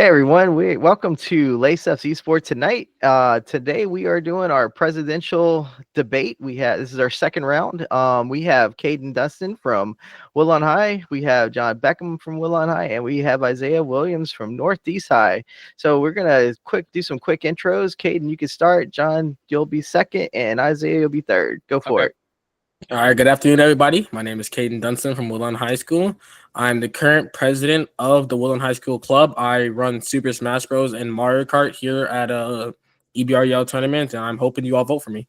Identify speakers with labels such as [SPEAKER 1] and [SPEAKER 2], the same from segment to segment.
[SPEAKER 1] Hey everyone, welcome to Lace Up's Esports tonight. Today we are doing our presidential debate. This is our second round. We have Kaeden Dunson from Woodlawn High, we have John Beckman from Woodlawn High, and we have Isaiah Williams from Northeast High. So we're gonna do some quick intros. Kaeden, you can start. John, you'll be second, and Isaiah, you'll be third. Go for it.
[SPEAKER 2] All right, good afternoon, everybody. My name is Kaeden Dunson from Woodlawn High School. I'm the current president of the Woodlawn High School Club. I run Super Smash Bros. And Mario Kart here at EBREL tournament, and I'm hoping you all vote for me.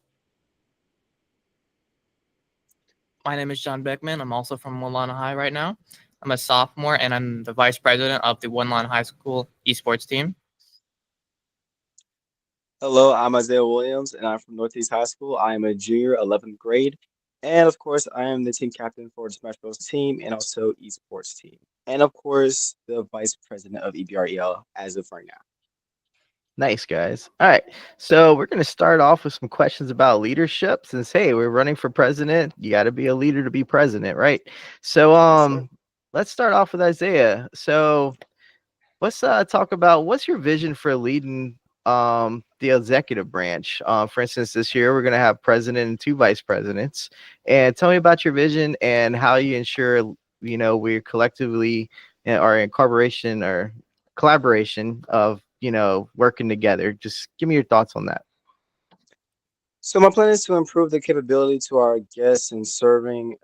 [SPEAKER 3] My name is John Beckman. I'm also from Woodlawn High right now. I'm a sophomore, and I'm the vice president of the Woodlawn High School Esports team.
[SPEAKER 4] Hello, I'm Isaiah Williams, and I'm from Northeast High School. I am a junior, 11th grade. And of course, I am the team captain for the Smash Bros. Team and also Esports team. And of course, the vice president of EBREL as of right now.
[SPEAKER 1] Nice, guys. All right. So we're going to start off with some questions about leadership since, hey, we're running for president. You got to be a leader to be president, right? So let's start off with Isaiah. So let's talk about what's your vision for leading the executive branch. For instance, this year we're going to have president and 2 vice presidents. And tell me about your vision and how you ensure, we're collectively are in collaboration of, working together. Just give me your thoughts on that.
[SPEAKER 4] So my plan is to improve the capability to our guests in serving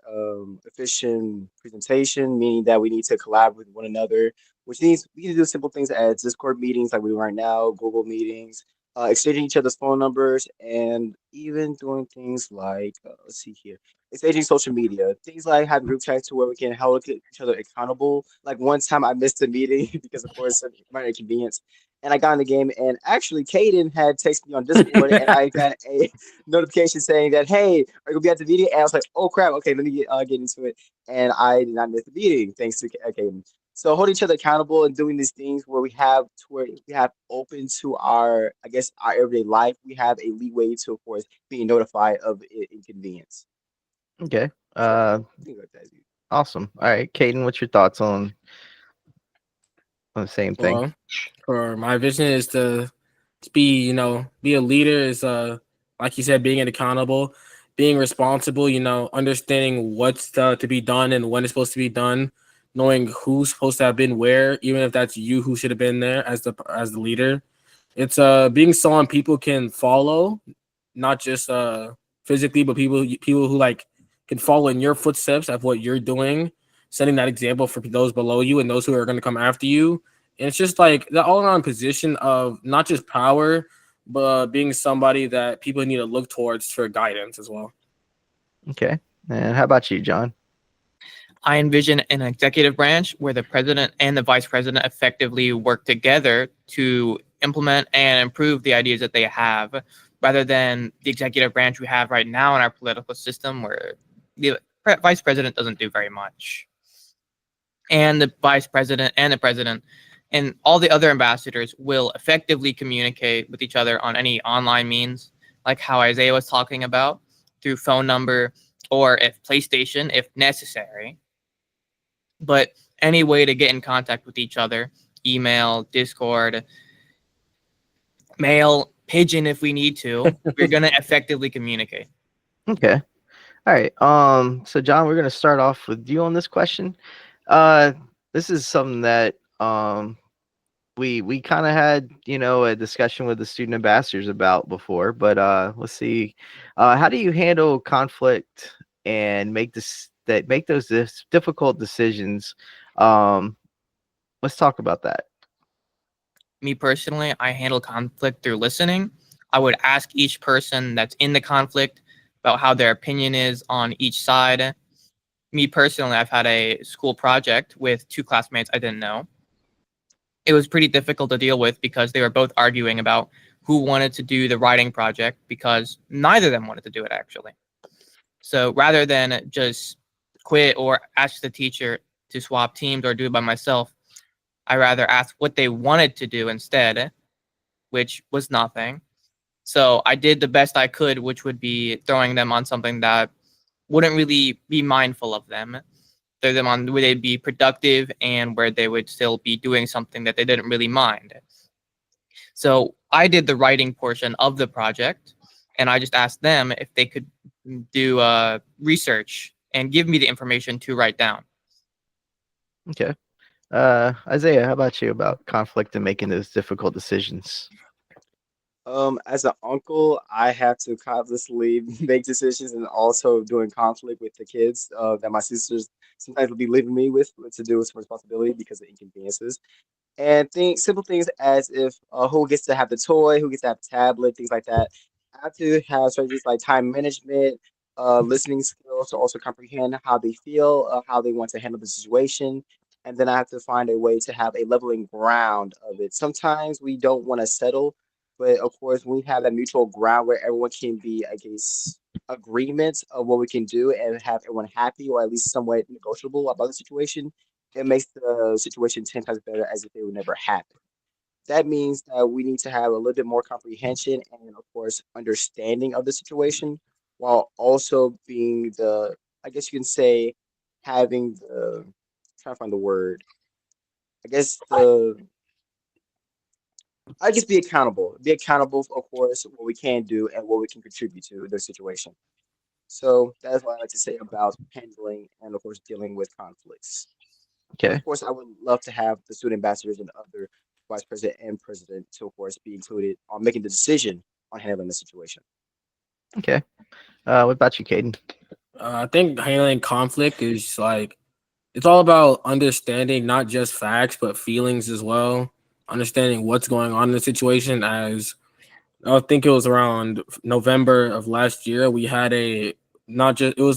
[SPEAKER 4] efficient presentation, meaning that we need to collaborate with one another, which means we need to do simple things as Discord meetings like we do right now, Google meetings, exchanging each other's phone numbers, and even doing things like, let's see here, exchanging social media, things like having group chats to where we can hold each other accountable. Like one time I missed a meeting because of course of my inconvenience, and I got in the game, and actually Kaeden had texted me on Discord, and I got a notification saying that, hey, are you gonna be at the meeting? And I was like, oh crap, okay, let me get into it. And I did not miss the meeting thanks to Kaeden. So hold each other accountable and doing these things where we have open to our everyday life. We have a leeway to, of course, being notified of inconvenience.
[SPEAKER 1] Okay. Awesome. All right, Kaeden, what's your thoughts on the same thing?
[SPEAKER 2] Well, for my vision is to be a leader is like you said, being accountable, being responsible, understanding what's to be done and when it's supposed to be done, knowing who's supposed to have been where, even if that's you who should have been there as the leader. It's being someone people can follow, not just physically, but people who like can follow in your footsteps of what you're doing, setting that example for those below you and those who are going to come after you. And it's just like the all-around position of not just power, but being somebody that people need to look towards for guidance as well.
[SPEAKER 1] Okay. And how about you, John?
[SPEAKER 3] I envision an executive branch where the president and the vice president effectively work together to implement and improve the ideas that they have, rather than the executive branch we have right now in our political system where the vice president doesn't do very much. And the vice president and the president and all the other ambassadors will effectively communicate with each other on any online means, like how Isaiah was talking about, through phone number or if PlayStation, if necessary. But any way to get in contact with each other, email, Discord, mail, pigeon if we need to, we're going to effectively communicate.
[SPEAKER 1] Okay. All right. So John, we're going to start off with you on this question. This is something that we kind of had, a discussion with the student ambassadors about before, but let's see. How do you handle conflict and make those difficult decisions? Let's talk about that.
[SPEAKER 3] Me personally, I handle conflict through listening. I would ask each person that's in the conflict about how their opinion is on each side. Me personally, I've had a school project with 2 classmates I didn't know. It was pretty difficult to deal with because they were both arguing about who wanted to do the writing project because neither of them wanted to do it, actually. So rather than just quit or ask the teacher to swap teams or do it by myself, I rather ask what they wanted to do instead, which was nothing. So I did the best I could, which would be throwing them on something that wouldn't really be mindful of them. them on where they'd be productive and where they would still be doing something that they didn't really mind. So I did the writing portion of the project, and I just asked them if they could do research and give me the information to write down.
[SPEAKER 1] Okay. Isaiah, how about you about conflict and making those difficult decisions?
[SPEAKER 4] As an uncle, I have to constantly make decisions and also doing conflict with the kids that my sisters sometimes will be leaving me with to do with some responsibility because of inconveniences. And simple things as if who gets to have the toy, who gets to have the tablet, things like that. I have to have strategies like time management, listening skills to also comprehend how they feel, how they want to handle the situation, and then I have to find a way to have a leveling ground of it. Sometimes we don't want to settle, but of course, when we have that mutual ground where everyone can be, I guess, agreements of what we can do and have everyone happy or at least somewhat negotiable about the situation, it makes the situation 10 times better as if it would never happen. That means that we need to have a little bit more comprehension and, of course, understanding of the situation while also being I guess you can say, having trying to find the word, I guess be accountable. Be accountable, of course, what we can do and what we can contribute to the situation. So that's what I like to say about handling and, of course, dealing with conflicts. And
[SPEAKER 1] Okay.
[SPEAKER 4] of course, I would love to have the student ambassadors and other vice president and president to, of course, be included on making the decision on handling the situation.
[SPEAKER 1] Okay. What about you, Kaeden?
[SPEAKER 2] I think handling conflict is like it's all about understanding not just facts but feelings as well. Understanding what's going on in the situation. As I think it was around November of last year, we had a not just it was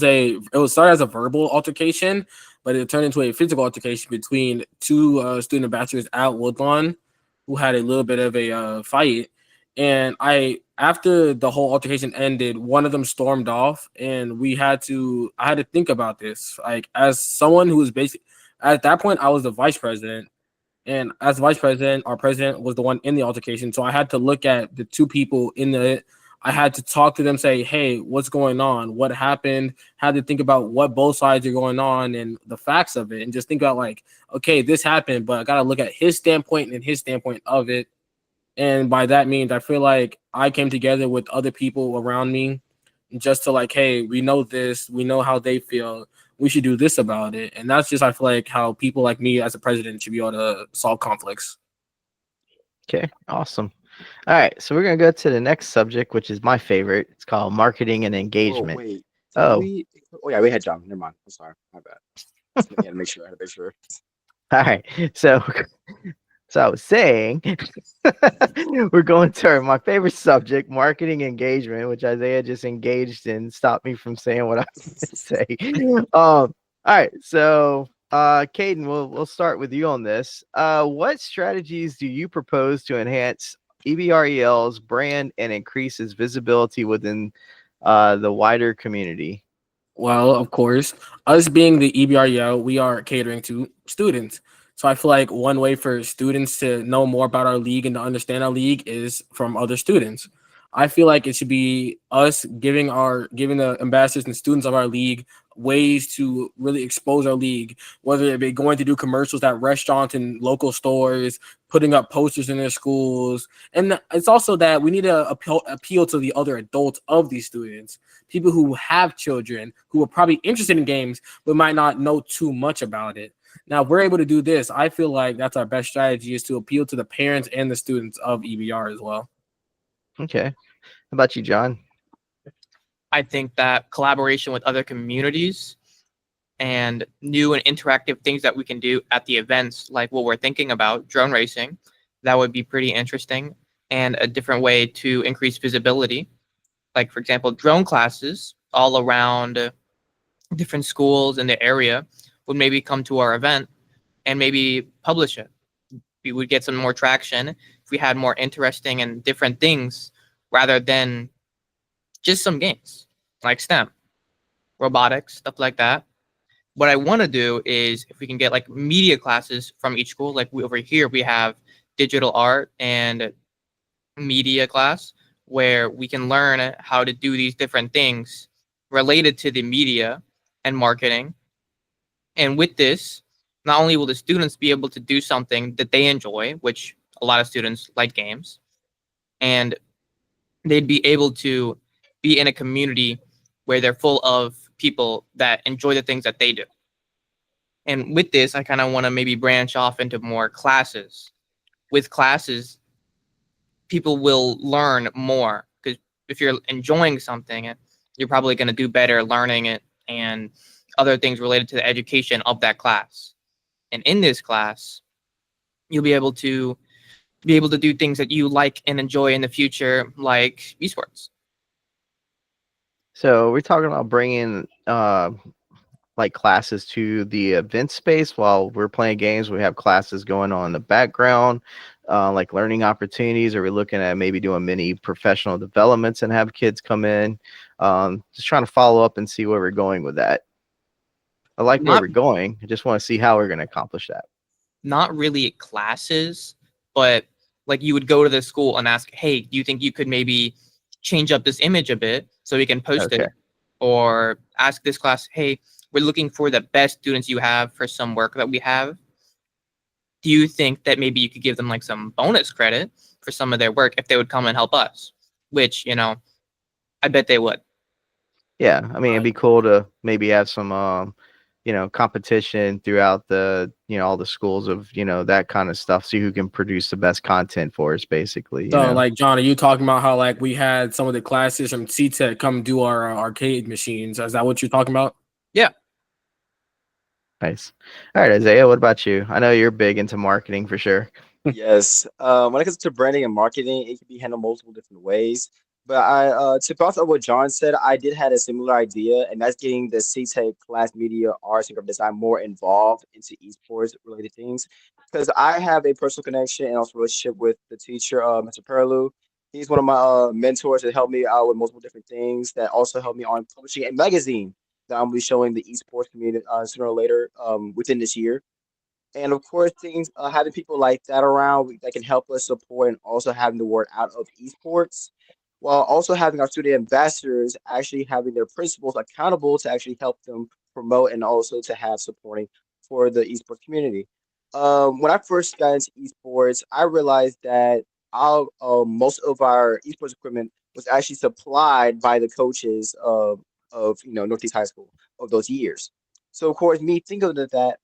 [SPEAKER 2] started as a verbal altercation, but it turned into a physical altercation between two student ambassadors at Woodlawn, who had a little bit of a fight. And after the whole altercation ended, one of them stormed off, and I had to think about this. Like, as someone who was basically, at that point, I was the vice president. And as vice president, our president was the one in the altercation. So I had to look at the two people I had to talk to them, say, hey, what's going on? What happened? Had to think about what both sides are going on and the facts of it. And just think about like, okay, this happened, but I got to look at his standpoint and his standpoint of it. And by that means, I feel like I came together with other people around me just to like, hey, we know this, we know how they feel. We should do this about it. And that's just, I feel like, how people like me as a president should be able to solve conflicts.
[SPEAKER 1] Okay, awesome. All right, so we're gonna go to the next subject, which is my favorite. It's called marketing and
[SPEAKER 4] Oh,
[SPEAKER 1] engagement.
[SPEAKER 4] wait.
[SPEAKER 1] Oh,
[SPEAKER 4] Oh, yeah, we had John. Never mind. I'm sorry. My bad. I had to make sure.
[SPEAKER 1] all right. So, so I was saying, we're going to my favorite subject, marketing engagement, which Isaiah just engaged in, stopped me from saying what I was going to say. All right, so Kaeden, we'll start with you on this. What strategies do you propose to enhance EBREL's brand and increase its visibility within the wider community?
[SPEAKER 2] Well, of course, us being the EBREL, we are catering to students. So I feel like one way for students to know more about our league and to understand our league is from other students. I feel like it should be us giving the ambassadors and students of our league ways to really expose our league, whether it be going to do commercials at restaurants and local stores, putting up posters in their schools. And it's also that we need to appeal to the other adults of these students, people who have children who are probably interested in games but might not know too much about it. Now, if we're able to do this, I feel like that's our best strategy, is to appeal to the parents and the students of EBR as well.
[SPEAKER 1] Okay. How about you, John?
[SPEAKER 3] I think that collaboration with other communities and new and interactive things that we can do at the events, like what we're thinking about, drone racing, that would be pretty interesting, and a different way to increase visibility. Like, for example, drone classes all around different schools in the area would maybe come to our event and maybe publish it. We would get some more traction if we had more interesting and different things rather than just some games like STEM, robotics, stuff like that. What I want to do is if we can get like media classes from each school, like over here we have digital art and media class where we can learn how to do these different things related to the media and marketing. And with this, not only will the students be able to do something that they enjoy, which a lot of students like games, and they'd be able to be in a community where they're full of people that enjoy the things that they do. And with this, I kind of want to maybe branch off into more classes. With classes, people will learn more because if you're enjoying something, you're probably going to do better learning it and other things related to the education of that class. And in this class, you'll be able to do things that you like and enjoy in the future, like esports.
[SPEAKER 1] So we're talking about bringing like classes to the event space while we're playing games. We have classes going on in the background, like learning opportunities. Or we're looking at maybe doing mini professional developments and have kids come in. Just trying to follow up and see where we're going with that. I like where
[SPEAKER 3] Not
[SPEAKER 1] we're going. I just want to see how we're going to accomplish that.
[SPEAKER 3] not really classes, but like you would go to the school and ask, hey, do you think you could maybe change up this image a bit so we can post
[SPEAKER 1] Okay.
[SPEAKER 3] it? Or ask this class, hey, we're looking for the best students you have for some work that we have. Do you think that maybe you could give them like some bonus credit for some of their work if they would come and help us? Which, I bet they would.
[SPEAKER 1] Yeah, I mean, it'd be cool to maybe have some, competition throughout the, all the schools of, that kind of stuff. See who can produce the best content for us, basically. You
[SPEAKER 2] So,
[SPEAKER 1] know?
[SPEAKER 2] like, John, are you talking about how, like, we had some of the classes from CTEC come do our arcade machines? Is that what you're talking about?
[SPEAKER 3] Yeah.
[SPEAKER 1] Nice. All right, Isaiah, what about you? I know you're big into marketing for sure.
[SPEAKER 4] Yes. When it comes to branding and marketing, it can be handled multiple different ways. But to bounce off what John said, I did had a similar idea, and that's getting the CTEC class media arts and graphic design more involved into esports related things. Because I have a personal connection and also relationship with the teacher, Mr. Perlu. He's one of my mentors that helped me out with multiple different things. That also helped me on publishing a magazine that I'm gonna be showing the esports community sooner or later within this year. And of course, things having people like that around that can help us support and also having the word out of esports, while also having our student ambassadors actually having their principals accountable to actually help them promote and also to have supporting for the esports community. When I first got into esports, I realized that most of our esports equipment was actually supplied by the coaches of Northeast High School of those years. So of course, me thinking of that,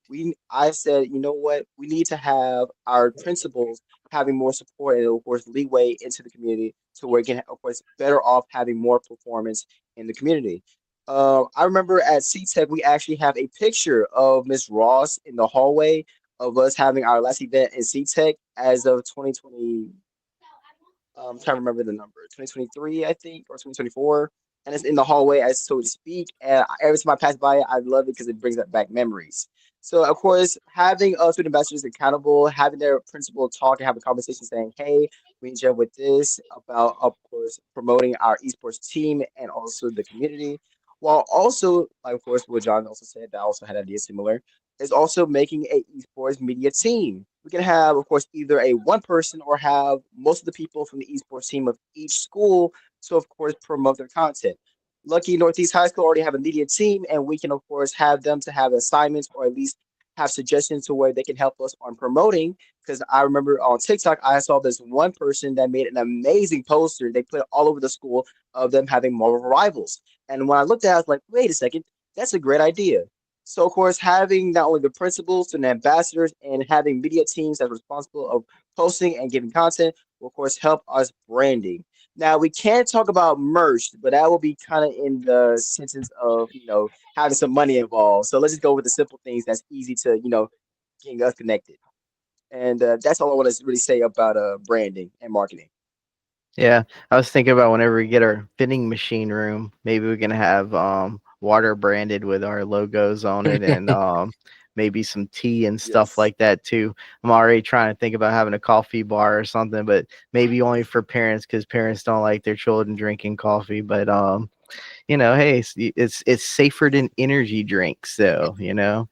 [SPEAKER 4] I said, you know what, we need to have our principals having more support and of course leeway into the community so we can of course better off having more performance in the community. I remember at CTEC we actually have a picture of Miss Ross in the hallway of us having our last event in CTEC as of 2020. I'm trying to remember the number, 2023, I think, or 2024. And it's in the hallway, as so to speak. And every time I pass by it, I love it because it brings back memories. So, of course, having student ambassadors accountable, having their principal talk and have a conversation saying, hey, we need help with this, about, of course, promoting our esports team and also the community. While also, like, of course, what John also said, that also had ideas similar, is also making a esports media team. We can have, of course, either a one person or have most of the people from the esports team of each school to, of course, promote their content. Lucky Northeast High School already have a media team, and we can, of course, have them to have assignments or at least have suggestions to where they can help us on promoting. Because I remember on TikTok, I saw this one person that made an amazing poster. They put it all over the school of them having Marvel rivals. And when I looked at it, I was like, wait a second, that's a great idea. So, of course, having not only the principals and ambassadors and having media teams that's responsible of posting and giving content will, of course, help us branding. Now, we can't talk about merch, but that will be kind of in the sentence of, having some money involved. So let's just go with the simple things that's easy to, getting us connected. And that's all I want to really say about branding and marketing.
[SPEAKER 1] Yeah, I was thinking about whenever we get our vending machine room, maybe we can have water branded with our logos on it and maybe some tea and stuff
[SPEAKER 4] Yes.
[SPEAKER 1] like that too. I'm already trying to think about having a coffee bar or something, but maybe only for parents because parents don't like their children drinking coffee. But hey, it's safer than energy drinks, so
[SPEAKER 3] Yeah,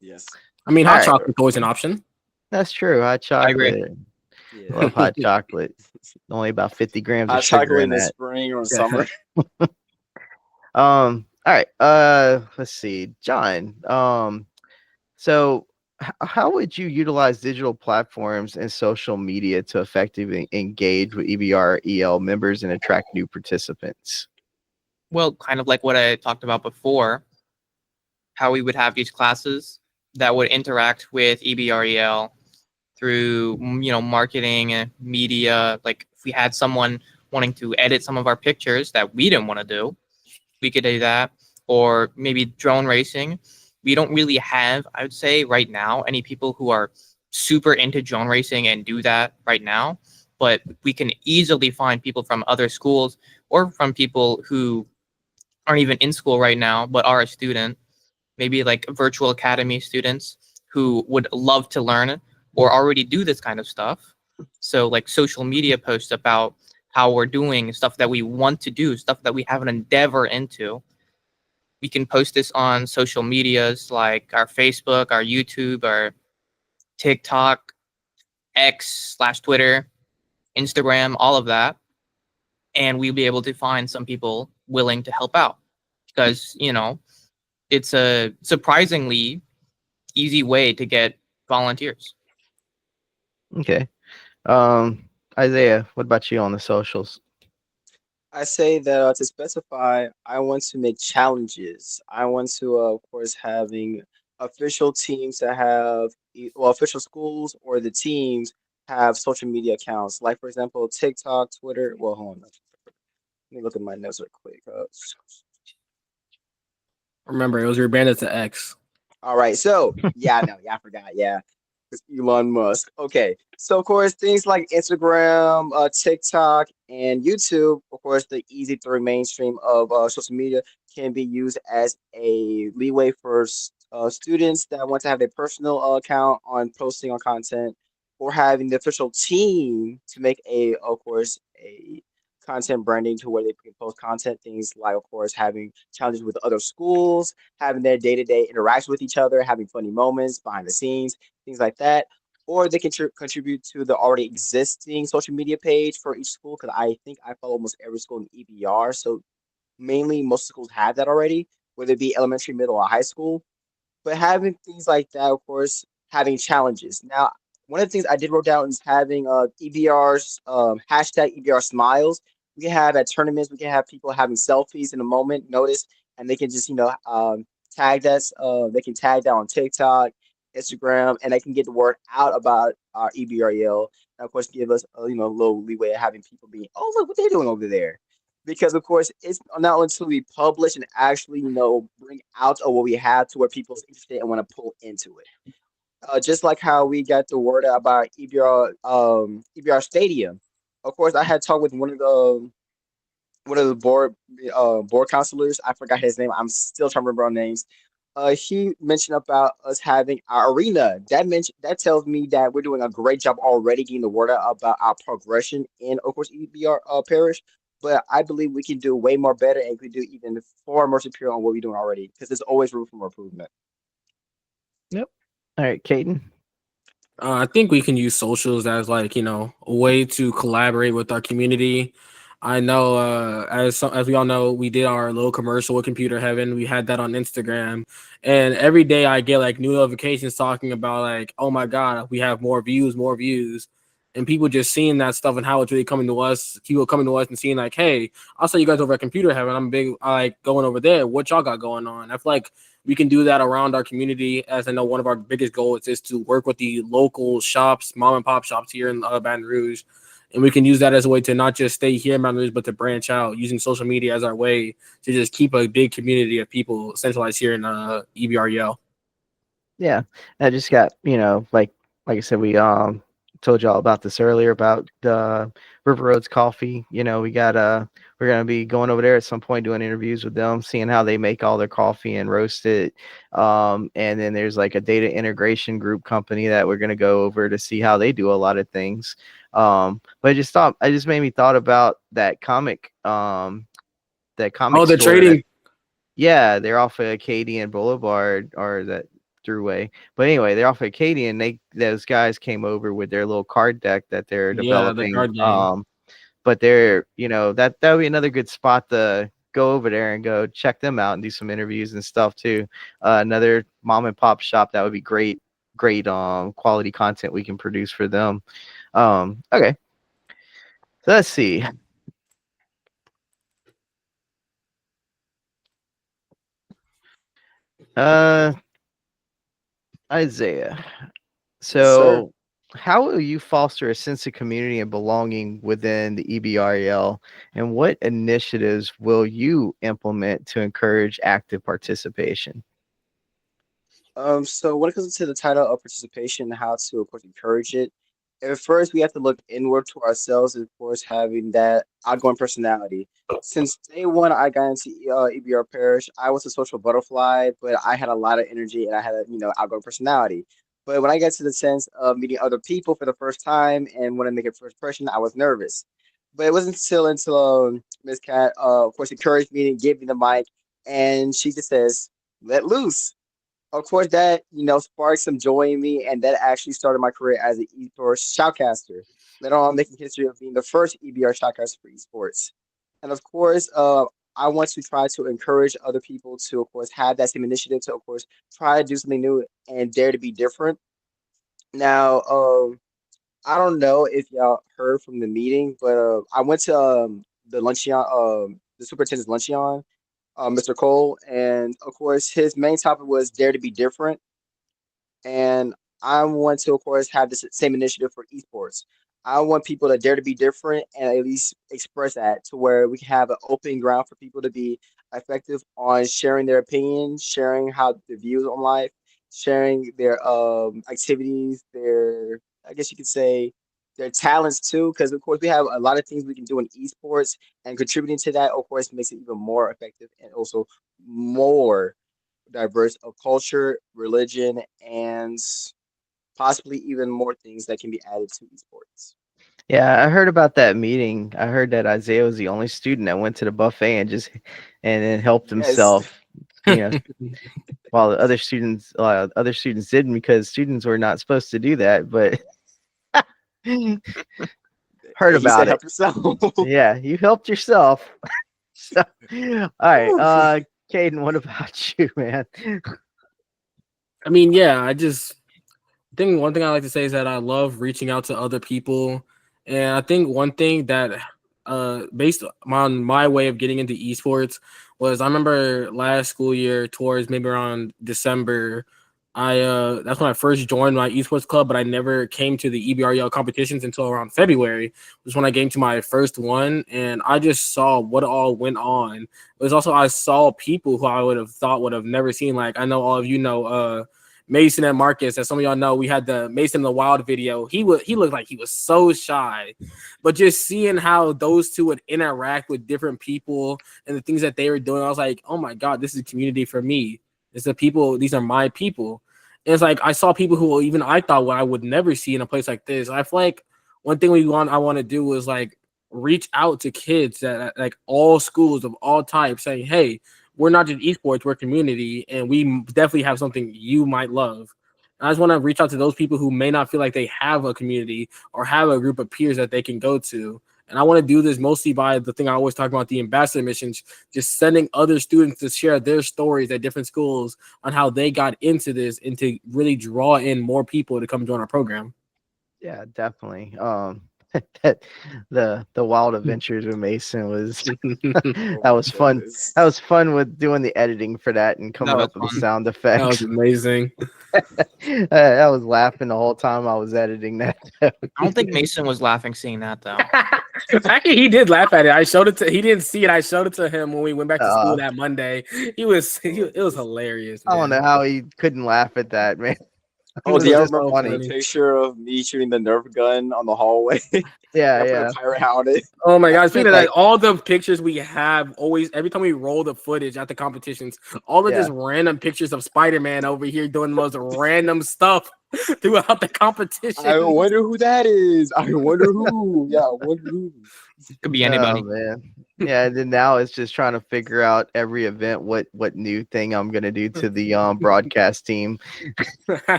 [SPEAKER 4] Yes.
[SPEAKER 2] I mean,
[SPEAKER 1] All
[SPEAKER 2] hot
[SPEAKER 1] right.
[SPEAKER 2] chocolate's always an option.
[SPEAKER 1] That's true. Hot
[SPEAKER 3] I agree.
[SPEAKER 1] chocolate.
[SPEAKER 4] Yeah.
[SPEAKER 1] Love hot chocolate. Only about 50 grams of
[SPEAKER 4] Hot
[SPEAKER 1] sugar
[SPEAKER 4] chocolate
[SPEAKER 1] in
[SPEAKER 4] in the
[SPEAKER 1] that.
[SPEAKER 4] spring or
[SPEAKER 2] Yeah.
[SPEAKER 4] summer.
[SPEAKER 1] All right. Let's see, John. So how would you utilize digital platforms and social media to effectively engage with EBREL members and attract new participants?
[SPEAKER 3] Well, kind of like what I talked about before, how we would have these classes that would interact with EBREL through marketing and media. Like if we had someone wanting to edit some of our pictures that we didn't want to do, we could do that. Or maybe drone racing. We don't really have, I would say right now, any people who are super into drone racing and do that right now, but we can easily find people from other schools or from people who aren't even in school right now but are a student, maybe like virtual academy students who would love to learn or already do this kind of stuff. So like social media posts about how we're doing stuff that we want to do, stuff that we have an endeavor into. We can post this on social medias like our Facebook, our YouTube, our TikTok, X/Twitter, Instagram, all of that. And we'll be able to find some people willing to help out because, it's a surprisingly easy way to get volunteers.
[SPEAKER 1] Okay. Isaiah, what about you on the socials?
[SPEAKER 4] I say that to specify, I want to make challenges. I want to, of course, having official teams that have, official schools or the teams have social media accounts. Like, for example, TikTok, Twitter. Well, hold on. Let me look at my notes real quick.
[SPEAKER 2] Remember, it was rebranded to X.
[SPEAKER 4] All right. So, yeah, I know. Yeah, I forgot. Yeah. It's Elon Musk. Okay. So, of course, things like Instagram, TikTok, and YouTube, of course, the easy through mainstream of social media can be used as a leeway for students that want to have their personal account on posting on content or having the official team to make of course, a content branding to where they can post content, things like, of course, having challenges with other schools, having their day-to-day interaction with each other, having funny moments behind the scenes, things like that. Or they can contribute to the already existing social media page for each school, because I think I follow almost every school in EBR. So mainly most schools have that already, whether it be elementary, middle, or high school. But having things like that, of course, having challenges. Now, one of the things I did wrote down is having EBR's hashtag EBR smiles. We can have at tournaments, we can have people having selfies in a moment, notice, and they can just, tag us. They can tag that on TikTok, Instagram, and they can get the word out about our EBRL. And of course, give us a little leeway of having people being, oh, look what they're doing over there. Because of course it's not until we publish and actually bring out what we have to where people's interested and want to pull into it. Just like how we got the word out about EBR Stadium. Of course, I had talked with one of the board counselors. I forgot his name. I'm still trying to remember our names. He mentioned about us having our arena. That tells me that we're doing a great job already getting the word out about our progression in, of course, EBR parish. But I believe we can do way more better and we do even far more superior on what we're doing already because there's always room for improvement.
[SPEAKER 1] Yep. All right, Kaeden.
[SPEAKER 2] I think we can use socials as like, a way to collaborate with our community. I know, as we all know, we did our little commercial with Computer Heaven. We had that on Instagram, and every day I get like new notifications talking about like, oh my God, we have more views, and people just seeing that stuff and how it's really coming to us. People coming to us and seeing like, hey, I saw you guys over at Computer Heaven. I like going over there. What y'all got going on? I feel like we can do that around our community. As I know, one of our biggest goals is to work with the local shops, mom and pop shops here in Baton Rouge. And we can use that as a way to not just stay here in Baton Rouge, but to branch out using social media as our way to just keep a big community of people centralized here in EBREL.
[SPEAKER 1] Yeah, I just got, like I said, we told y'all about this earlier about River Roads Coffee. We got we're gonna be going over there at some point doing interviews with them, seeing how they make all their coffee and roast it. And then there's like a data integration group company that we're gonna go over to see how they do a lot of things. But I just made me thought about that comic
[SPEAKER 2] Oh, the
[SPEAKER 1] store
[SPEAKER 2] trading.
[SPEAKER 1] yeah, they're off of Acadian Boulevard or that throughway. But anyway, they're off of Acadian. Those guys came over with their little card deck that they're
[SPEAKER 2] Yeah, the
[SPEAKER 1] developing.
[SPEAKER 2] card game.
[SPEAKER 1] But they're, that would be another good spot to go over there and go check them out and do some interviews and stuff too. Another mom and pop shop that would be great quality content we can produce for them. Okay, so let's see. Isaiah,
[SPEAKER 4] Yes, sir.
[SPEAKER 1] so how will you foster a sense of community and belonging within the EBREL, and what initiatives will you implement to encourage active participation?
[SPEAKER 4] So when it comes to the title of participation and how to, of course, encourage it, at first we have to look inward to ourselves, and of course, having that outgoing personality. Since day one, I got into EBR Parish. I was a social butterfly, but I had a lot of energy and I had a outgoing personality. But when I get to the sense of meeting other people for the first time and want to make a first impression, I was nervous. But it wasn't until Miss Cat, of course, encouraged me and gave me the mic, and she just says, "Let loose." Of course, that sparked some joy in me, and that actually started my career as an esports shoutcaster. Later on, making history of being the first EBR shoutcaster for esports. And of course, I want to try to encourage other people to, of course, have that same initiative to, of course, try to do something new and dare to be different. Now, I don't know if y'all heard from the meeting, but I went to the luncheon, the superintendent's luncheon, Mr. Cole, and of course, his main topic was dare to be different. And I want to, of course, have this same initiative for esports. I want people to dare to be different and at least express that to where we can have an open ground for people to be effective on sharing their opinions, sharing how their views on life, sharing their activities, their I guess you could say their talents too, because of course we have a lot of things we can do in esports, and contributing to that, of course, makes it even more effective and also more diverse of culture, religion, and possibly even more things that can be added to esports.
[SPEAKER 1] Yeah, I heard about that meeting. I heard that Isaiah was the only student that went to the buffet and then helped
[SPEAKER 4] Yes,
[SPEAKER 1] himself. You know, while the other students didn't, because students were not supposed to do that. But heard
[SPEAKER 4] he said
[SPEAKER 1] about it.
[SPEAKER 4] help yourself.
[SPEAKER 1] Yeah, you helped yourself. So, all right, Kaeden, what about you, man?
[SPEAKER 2] I mean, yeah, I think one thing I like to say is that I love reaching out to other people. And I think one thing that based on my way of getting into esports was I remember last school year towards maybe around December, that's when I first joined my esports club, but I never came to the EBREL competitions until around February, was when I came to my first one, and I just saw what all went on. It was also I saw people who I would have thought would have never seen. Like I know all of you know Mason and Marcus, as some of y'all know, we had the Mason in the Wild video. He looked like he was so shy, but just seeing how those two would interact with different people and the things that they were doing, I was like, oh my god, this is a community for me. It's the people; these are my people. And it's like I saw people who even I thought I would never see in a place like this. I feel like one thing I want to do is like reach out to kids that like all schools of all types, saying, hey, we're not just esports, we're a community, and we definitely have something you might love. And I just want to reach out to those people who may not feel like they have a community or have a group of peers that they can go to. And I want to do this mostly by the thing I always talk about, the ambassador missions, just sending other students to share their stories at different schools on how they got into this and to really draw in more people to come join our program.
[SPEAKER 1] Yeah, definitely. That the wild adventures with Mason was that
[SPEAKER 4] Oh my
[SPEAKER 1] was fun.
[SPEAKER 4] goodness.
[SPEAKER 1] That was fun with doing the editing for that and coming
[SPEAKER 3] was
[SPEAKER 1] up with the
[SPEAKER 3] fun.
[SPEAKER 1] sound
[SPEAKER 2] That
[SPEAKER 1] effects.
[SPEAKER 2] was amazing.
[SPEAKER 1] I was laughing the whole time I was editing that.
[SPEAKER 3] I don't think Mason was laughing seeing that though.
[SPEAKER 2] Actually, he did laugh at it. I showed it to. He didn't see it. I showed it to him when we went back to school
[SPEAKER 1] Uh,
[SPEAKER 2] that Monday. It was hilarious.
[SPEAKER 1] I don't know
[SPEAKER 2] Man.
[SPEAKER 1] how he couldn't laugh at that, man. It
[SPEAKER 4] Oh,
[SPEAKER 1] was
[SPEAKER 4] do y'all
[SPEAKER 1] just
[SPEAKER 4] remember
[SPEAKER 2] so
[SPEAKER 1] funny.
[SPEAKER 4] the
[SPEAKER 2] funny.
[SPEAKER 4] picture of me shooting the Nerf gun on the hallway?
[SPEAKER 1] Yeah,
[SPEAKER 4] I put
[SPEAKER 1] yeah.
[SPEAKER 4] a pirate hat on it.
[SPEAKER 2] Oh my god!
[SPEAKER 1] I
[SPEAKER 2] Speaking
[SPEAKER 1] think
[SPEAKER 2] of that,
[SPEAKER 1] like
[SPEAKER 2] all the pictures we have always every time we roll the footage at the competitions, all of
[SPEAKER 1] yeah.
[SPEAKER 2] just random pictures of Spider-Man over here doing the most random stuff throughout the competition.
[SPEAKER 4] I wonder who that is. I wonder who. Yeah, I wonder who.
[SPEAKER 3] Could be
[SPEAKER 1] Oh
[SPEAKER 3] anybody.
[SPEAKER 1] man. Yeah, and then now it's just trying to figure out every event what new thing I'm gonna do to the broadcast team.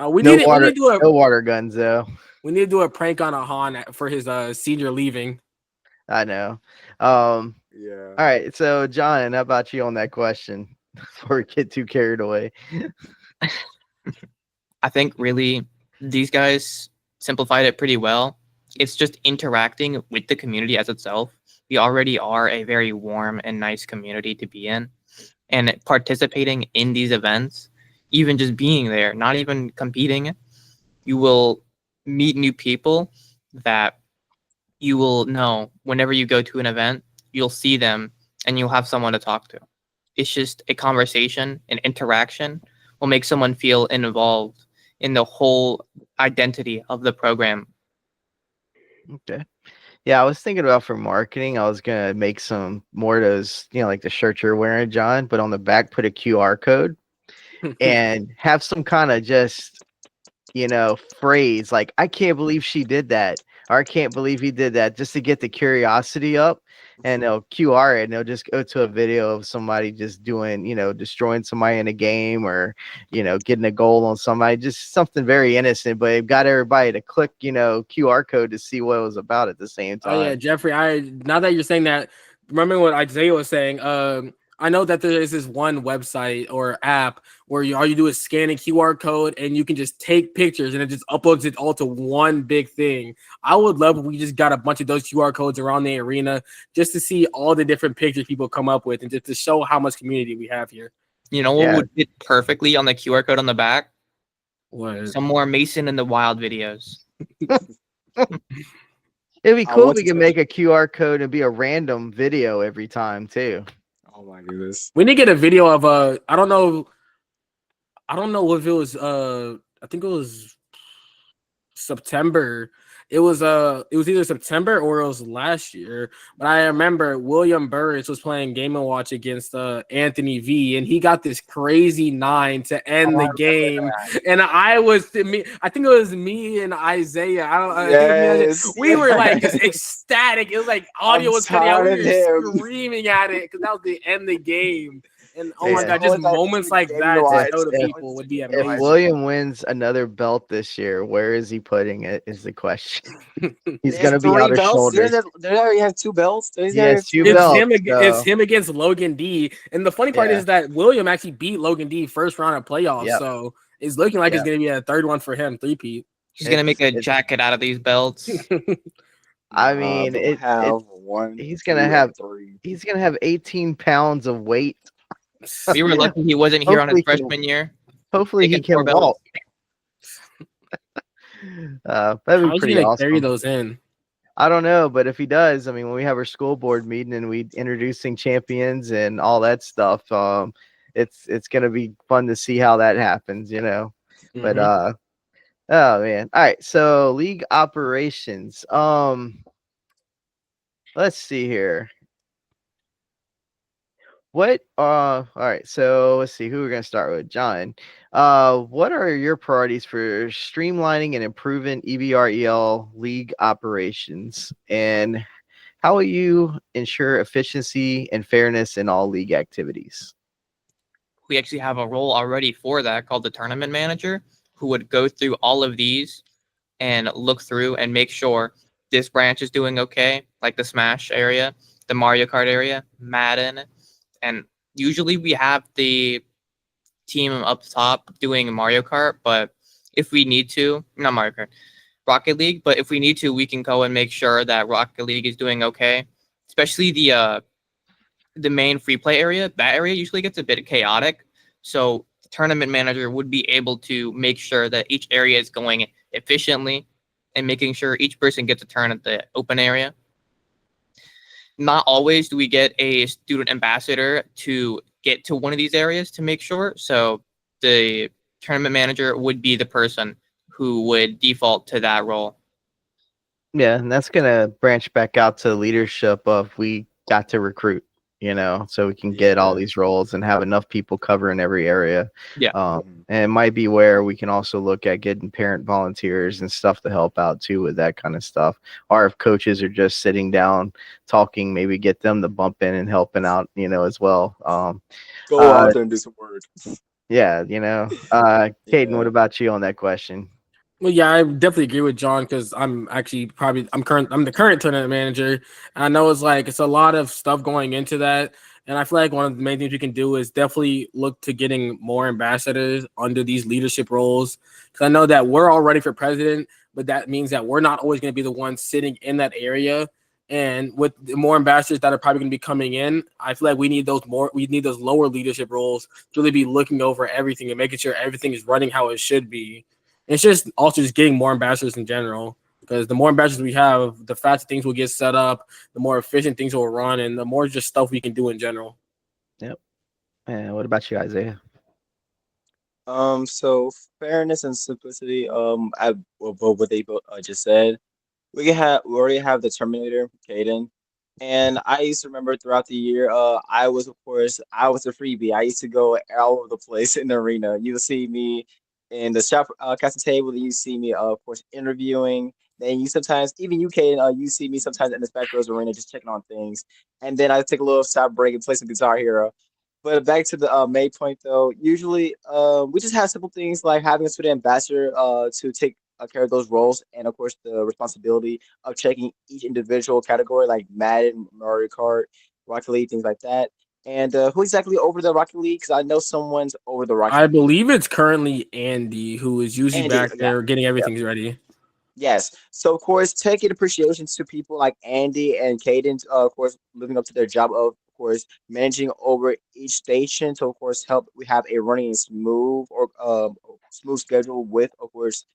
[SPEAKER 2] We need to do
[SPEAKER 1] no water guns though.
[SPEAKER 2] we need to do a prank on a Han for his senior leaving.
[SPEAKER 1] I know.
[SPEAKER 4] Yeah.
[SPEAKER 1] All right. So, John, how about you on that question before we get too carried away?
[SPEAKER 3] I think really these guys simplified it pretty well. It's just interacting with the community as itself. We already are a very warm and nice community to be in. And participating in these events, even just being there, not even competing, you will meet new people that you will know whenever you go to an event, you'll see them and you'll have someone to talk to. It's just a conversation, an interaction will make someone feel involved in the whole identity of the program.
[SPEAKER 1] Okay. Yeah, I was thinking about for marketing, I was gonna make some more of those, like the shirt you're wearing, John, but on the back put a QR code and have some kind of just phrase like "I can't believe she did that" or "I can't believe he did that," just to get the curiosity up, and they'll QR it and they'll just go to a video of somebody just doing, destroying somebody in a game or, getting a goal on somebody, just something very innocent, but it got everybody to click, QR code to see what it was about at the same time.
[SPEAKER 2] Oh yeah, Jeffrey. Now that you're saying that, remember what Isaiah was saying. I know that there is this one website or app where all you do is scan a QR code and you can just take pictures and it just uploads it all to one big thing. I would love if we just got a bunch of those QR codes around the arena just to see all the different pictures people come up with and just to show how much community we have here.
[SPEAKER 3] You know what would fit perfectly on the QR code on the back?
[SPEAKER 2] What?
[SPEAKER 3] Some more Mason in the Wild videos.
[SPEAKER 1] It'd be cool if we could make a QR code and be a random video every time too.
[SPEAKER 4] Oh my goodness.
[SPEAKER 2] We need to get a video of I don't know if it was I think it was September. It was either September or it was last year, but I remember William Burris was playing Game & Watch against Anthony V, and he got this crazy 9 to end the game. And I think it was me and Isaiah. We were like just ecstatic. It was like audio was cutting out. We were screaming at it because that was the end of the game. And oh my God, just moments like that to show the people would be amazing.
[SPEAKER 1] If William wins another belt this year, where is he putting it? Is the question. He's going to be out of shoulders.
[SPEAKER 4] They already have 2 belts.
[SPEAKER 1] Yes, 2 belts.
[SPEAKER 2] It's him against Logan D. And the funny part is that William actually beat Logan D first round of playoffs. Yep. So it's looking like it's going to be a third one for him, 3-peat.
[SPEAKER 3] He's going to make a jacket out of these belts.
[SPEAKER 1] I mean, he's going to have 18 pounds of weight.
[SPEAKER 3] We were lucky he wasn't here on his freshman year.
[SPEAKER 1] Hopefully he can walk. That'd be pretty awesome.
[SPEAKER 2] Carry those in?
[SPEAKER 1] I don't know, but if he does, I mean, when we have our school board meeting and we introducing champions and all that stuff, it's gonna be fun to see how that happens, Mm-hmm. But oh man, all right. So league operations. Let's see here. All right, so let's see who we're gonna start with. John, what are your priorities for streamlining and improving EBREL league operations, and how will you ensure efficiency and fairness in all league activities?
[SPEAKER 3] We actually have a role already for that called the tournament manager, who would go through all of these and look through and make sure this branch is doing okay, like the Smash area, the Mario Kart area, Madden. And usually we have the team up top doing Mario Kart, but if we need to, not Mario Kart, Rocket League, but if we need to, we can go and make sure that Rocket League is doing okay. Especially the main free play area. That area usually gets a bit chaotic. So the tournament manager would be able to make sure that each area is going efficiently and making sure each person gets a turn at the open area. Not always do we get a student ambassador to get to one of these areas to make sure. So the tournament manager would be the person who would default to that role.
[SPEAKER 1] Yeah, and that's going to branch back out to leadership of we got to recruit, so we can get all these roles and have enough people covering every area.
[SPEAKER 3] Yeah.
[SPEAKER 1] And it might be where we can also look at getting parent volunteers and stuff to help out too with that kind of stuff. Or if coaches are just sitting down talking, maybe get them to bump in and helping out, as well.
[SPEAKER 4] Go out there and do some work.
[SPEAKER 1] Yeah, Kaeden, what about you on that question?
[SPEAKER 2] Well, yeah, I definitely agree with John because I'm the current tournament manager. And I know it's a lot of stuff going into that. And I feel like one of the main things we can do is definitely look to getting more ambassadors under these leadership roles. Because I know that we're all ready for president, but that means that we're not always going to be the ones sitting in that area. And with the more ambassadors that are probably going to be coming in, I feel like we need those lower leadership roles to really be looking over everything and making sure everything is running how it should be. It's just also just getting more ambassadors in general, because the more ambassadors we have, the faster things will get set up, the more efficient things will run, and the more just stuff we can do in general.
[SPEAKER 1] Yep. And what about you, Isaiah?
[SPEAKER 4] So fairness and simplicity. What they both just said. We already have the Terminator, Kaeden, and I used to remember throughout the year. I was a freebie. I used to go all over the place in the arena. You will see me in the shop casting table. Then you see me, of course, interviewing. Then you sometimes, even you, Kaeden, you see me sometimes in the Back Rows arena just checking on things. And then I take a little stop break and play some Guitar Hero. But back to the main point, though. Usually, we just have simple things like having a student ambassador to take care of those roles, and of course, the responsibility of checking each individual category, like Madden, Mario Kart, Rocket League, things like that. And who exactly over the Rocket League? Because I know someone's over the Rocket
[SPEAKER 2] I
[SPEAKER 4] League.
[SPEAKER 2] believe it's currently Andy, who is usually
[SPEAKER 4] Andy,
[SPEAKER 2] back
[SPEAKER 4] yeah.
[SPEAKER 2] there getting everything ready.
[SPEAKER 4] Yes. So, of course, taking appreciation to people like Andy and Kaeden, of course, living up to their job of course, managing over each station to, of course, help we have a running smooth schedule with, of course,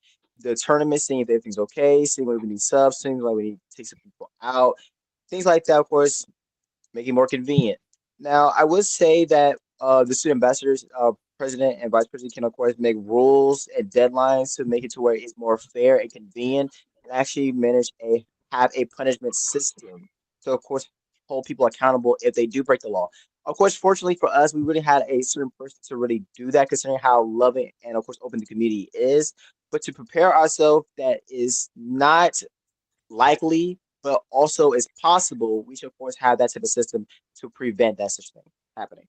[SPEAKER 4] the tournament, seeing if everything's okay, seeing where we need subs, seeing like we need to take some people out, things like that, of course, make it more convenient. Now, I would say that the student ambassadors, president and vice president, can of course make rules and deadlines to make it to where it's more fair and convenient, and actually have a punishment system. So, of course, hold people accountable if they do break the law. Of course, fortunately for us, we really had a certain person to really do that, considering how loving and of course open the community is. But to prepare ourselves, that is not likely, but also is possible, we should of course have that type of system to prevent that such thing happening.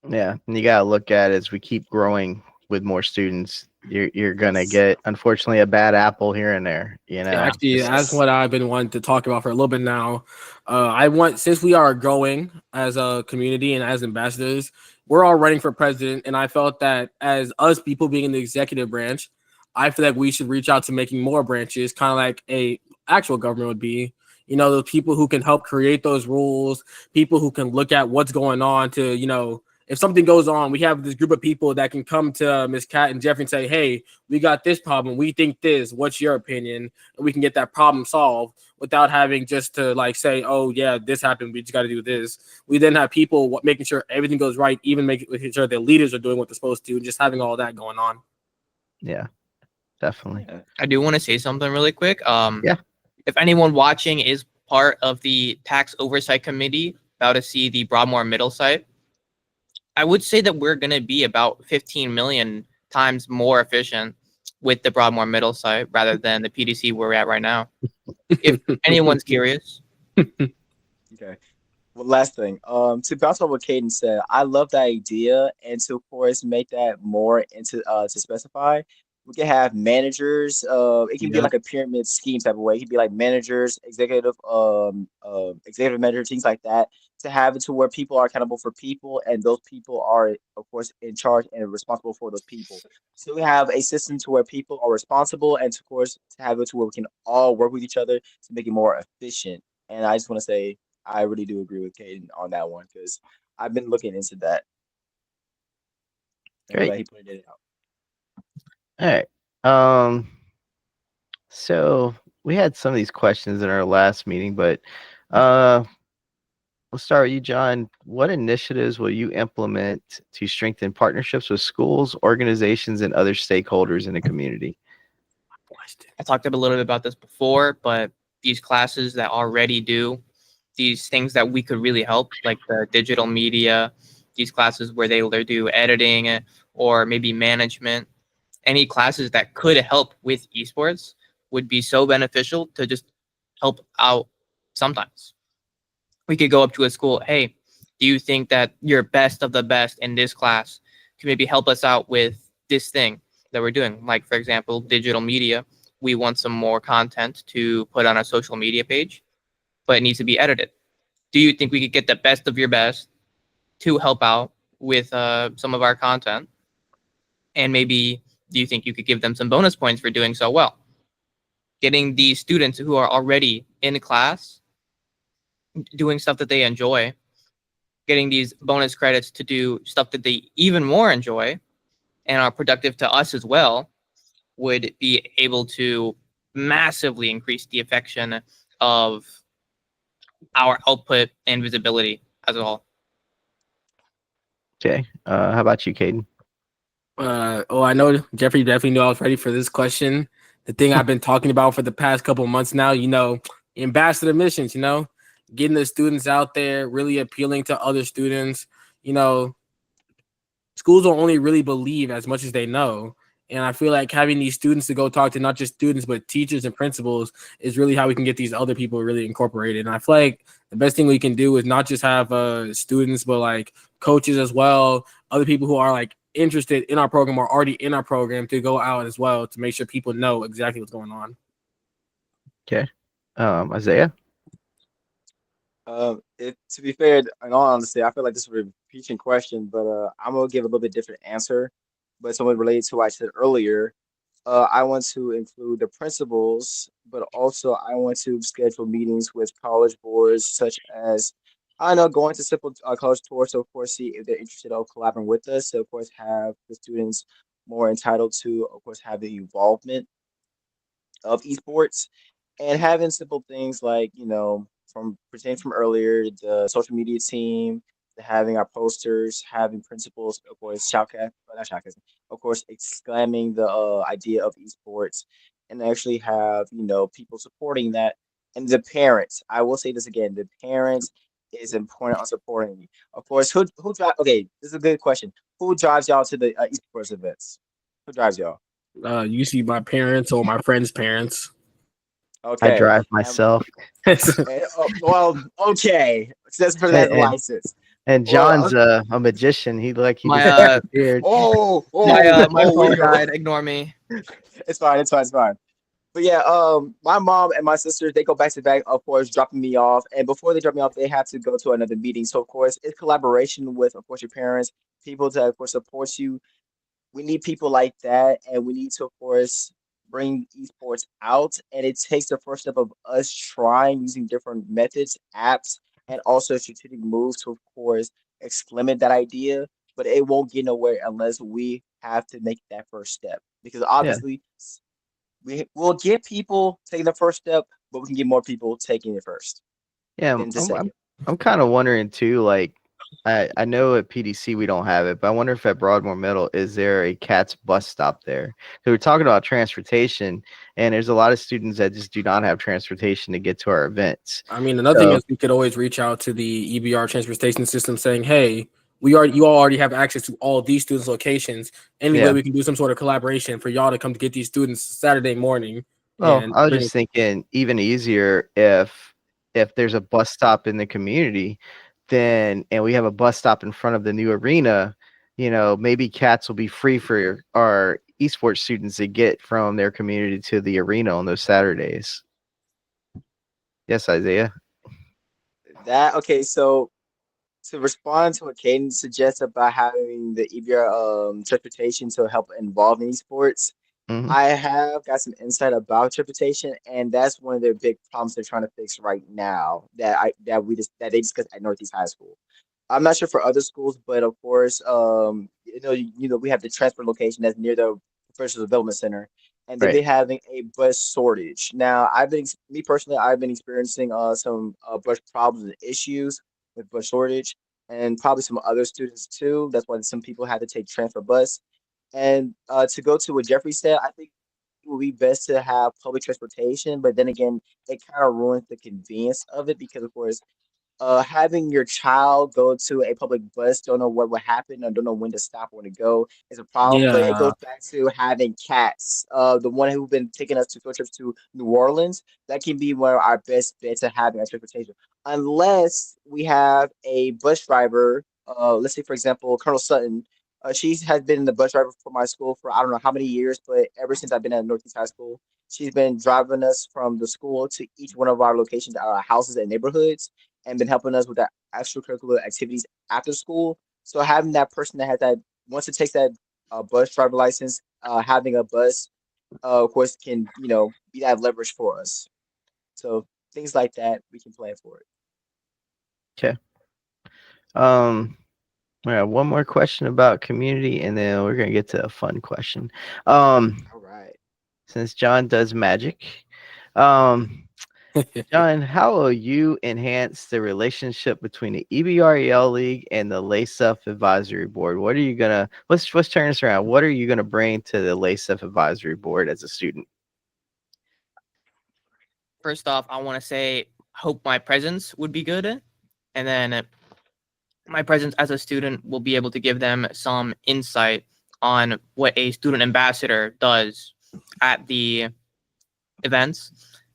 [SPEAKER 1] Yeah, and you gotta look at it as we keep growing with more students. You're gonna
[SPEAKER 4] Yes.
[SPEAKER 1] get, unfortunately, a bad apple here and there. You
[SPEAKER 2] Yeah,
[SPEAKER 1] know,
[SPEAKER 2] actually,
[SPEAKER 1] It's-
[SPEAKER 2] that's what I've been wanting to talk about for a little bit now. Since we are growing as a community and as ambassadors, we're all running for president, and I felt that as us people being in the executive branch, I feel like we should reach out to making more branches, kind of like a actual government would be. The people who can help create those rules, people who can look at what's going on to, if something goes on, we have this group of people that can come to Ms. Kat and Jeffrey and say, hey, we got this problem. We think this. What's your opinion? And we can get that problem solved without having just to say, oh, yeah, this happened. We just got to do this. We then have people making sure everything goes right, even making sure their leaders are doing what they're supposed to, and just having all that going on.
[SPEAKER 1] yeah, definitely.
[SPEAKER 4] Yeah.
[SPEAKER 3] I do want to say something really quick.
[SPEAKER 1] Yeah.
[SPEAKER 3] If anyone watching is part of the tax oversight committee about to see the Broadmoor Middle site, I would say that we're going to be about 15 million times more efficient with the Broadmoor Middle site rather than the PDC where we're at right now. If anyone's curious.
[SPEAKER 4] Okay. Well, last thing, to bounce off what Kaeden said, I love that idea, and to of course make that more into to specify, we can have managers. It can be
[SPEAKER 2] Yep.
[SPEAKER 4] like a pyramid scheme type of way. It could be like managers, executive manager, things like that, to have it to where people are accountable for people, and those people are of course in charge and responsible for those people. So we have a system to where people are responsible, and of course to have it to where we can all work with each other to make it more efficient. And I just want to say, I really do agree with Kaeden on that one because I've been looking into that. And I'm
[SPEAKER 1] Great.
[SPEAKER 4] glad he pointed it out.
[SPEAKER 1] All right. So we had some of these questions in our last meeting, but we'll start with you, John. What initiatives will you implement to strengthen partnerships with schools, organizations, and other stakeholders in the community?
[SPEAKER 3] I talked a little bit about this before, but these classes that already do these things that we could really help, like the digital media, these classes where they do editing or maybe management, any classes that could help with esports would be so beneficial to just help out sometimes. We could go up to a school, hey, do you think that you're best of the best in this class can maybe help us out with this thing? that we're doing. Like, for example, digital media. We want some more content to put on our social media page, but it needs to be edited. Do you think we could get the best of your best to help out with some of our content? And maybe do you think you could give them some bonus points for doing so well? Getting these students who are already in class doing stuff that they enjoy, getting these bonus credits to do stuff that they even more enjoy and are productive to us as well, would be able to massively increase the affection of our output and visibility as a whole.
[SPEAKER 1] Okay. How about you, Kaeden?
[SPEAKER 2] I know Jeffrey definitely knew I was ready for this question. The thing I've been talking about for the past couple months now, ambassador missions, getting the students out there, really appealing to other students. Schools don't only really believe as much as they know. And I feel like having these students to go talk to not just students, but teachers and principals is really how we can get these other people really incorporated. And I feel like the best thing we can do is not just have students, but like coaches as well, other people who are like interested in our program or already in our program to go out as well to make sure people know exactly what's going on.
[SPEAKER 1] Okay. Isaiah?
[SPEAKER 4] To be fair, in all honesty, I feel like this is a repeating question, but I'm gonna give a little bit different answer, but somewhat related to what I said earlier. I want to include the principals, but also I want to schedule meetings with college boards, such as I don't know, going to simple college tours. So of course, see if they're interested in collaborating with us. So of course, have the students more entitled to, of course, have the involvement of esports and having simple things like from pertaining from earlier the social media team to having our posters, having principals, of course, shoutcast, not shoutcast, of course, exclaiming the idea of esports, and actually have people supporting that, and the parents. I will say this again: the parents is important on supporting you. Of course, who drive? Okay, this is a good question. Who drives y'all to the esports events? Who drives y'all?
[SPEAKER 2] Usually my parents or my friends' parents.
[SPEAKER 1] I
[SPEAKER 4] Okay.
[SPEAKER 1] drive myself.
[SPEAKER 4] Well, okay. So that's for that
[SPEAKER 1] And, and,
[SPEAKER 4] license.
[SPEAKER 1] and
[SPEAKER 4] Well,
[SPEAKER 1] John's a magician. He
[SPEAKER 3] My
[SPEAKER 1] disappeared.
[SPEAKER 3] my
[SPEAKER 4] oh,
[SPEAKER 3] phone
[SPEAKER 4] we go.
[SPEAKER 3] died. Ignore me.
[SPEAKER 4] It's fine. It's fine. It's fine. But yeah, my mom and my sisters, they go back to back, of course, dropping me off. And before they drop me off, they have to go to another meeting. So of course, it's collaboration with, of course, your parents, people to, of course, support you. We need people like that, and we need to, of course, bring esports out. And it takes the first step of us trying using different methods, apps, and also strategic moves to, of course, implement that idea. But it won't get nowhere unless we have to make that first step. Because
[SPEAKER 1] Yeah.
[SPEAKER 4] obviously, we'll get people taking the first step, but we can get more people taking it first
[SPEAKER 1] Yeah.
[SPEAKER 4] than to second.
[SPEAKER 1] I'm kind of wondering too, like I know at PDC we don't have it, but I wonder if at Broadmoor Middle is there a CATS bus stop there? So we're talking about transportation, and there's a lot of students that just do not have transportation to get to our events.
[SPEAKER 2] I mean, another thing is we could always reach out to the EBR transportation system saying, hey, you all already have access to all these students' locations. Anyway, we can do some sort of collaboration for y'all to come to get these students Saturday morning.
[SPEAKER 1] Well,
[SPEAKER 2] And
[SPEAKER 1] I was just thinking even easier if there's a bus stop in the community, and we have a bus stop in front of the new arena, maybe CATS will be free for our esports students to get from their community to the arena on those Saturdays. Yes, Isaiah.
[SPEAKER 4] Okay, so to respond to what Kaden suggests about having the EBR interpretation to help involve in esports,
[SPEAKER 1] Mm-hmm.
[SPEAKER 4] I have got some insight about interpretation, and that's one of their big problems they're trying to fix right now that they discussed at Northeast High School. I'm not sure for other schools, but of course, we have the transfer location that's near the professional development center, and they've
[SPEAKER 1] Right.
[SPEAKER 4] been having a bus shortage. Now, me personally, I've been experiencing some bus problems and issues with bus shortage, and probably some other students too. That's why some people had to take transfer bus. And to go to what Jeffrey said, I think it would be best to have public transportation, but then again, it kind of ruins the convenience of it because, of course, having your child go to a public bus, don't know what will happen, or don't know when to stop or when to go, is a problem. But it
[SPEAKER 2] yeah,
[SPEAKER 4] goes back to having cats. The one who've been taking us to field trips to New Orleans, that can be one of our best bets of having our transportation. Unless we have a bus driver, let's say for example, Colonel Sutton. She has been the bus driver for my school for I don't know how many years, but ever since I've been at Northeast High School, she's been driving us from the school to each one of our locations, our houses and neighborhoods, and been helping us with the extracurricular activities after school. So having that person that has that once it takes that bus driver license, having a bus, of course, can be that leverage for us. So things like that, we can plan for it.
[SPEAKER 1] Okay. We have one more question about community, and then we're gonna get to a fun question.
[SPEAKER 4] All right.
[SPEAKER 1] Since John does magic, um, John, how will you enhance the relationship between the EBREL League and the LACEF Advisory Board? What are you gonna let's turn this around. What are you gonna bring to the LACEF Advisory Board as a student?
[SPEAKER 3] First off, I want to say hope my presence would be good, and then my presence as a student will be able to give them some insight on what a student ambassador does at the events,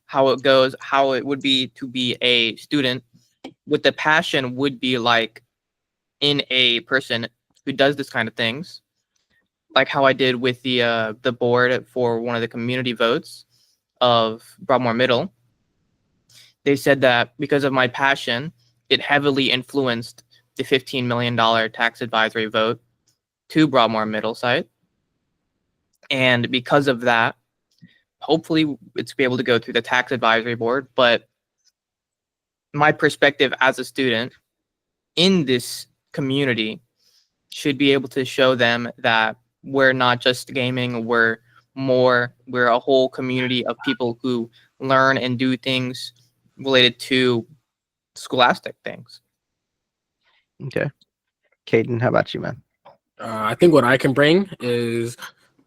[SPEAKER 3] how it goes, how it would be to be a student, what the passion would be like in a person who does this kind of things, like how I did with the board for one of the community votes of Broadmoor Middle. They said that because of my passion, it heavily influenced the $15 million tax advisory vote to Broadmoor Middle site. And because of that, hopefully it's be able to go through the tax advisory board. But my perspective as a student in this community should be able to show them that we're not just gaming, we're a whole community of people who learn and do things related to scholastic things.
[SPEAKER 1] Okay. Kaeden, how about you, man?
[SPEAKER 2] I think what I can bring is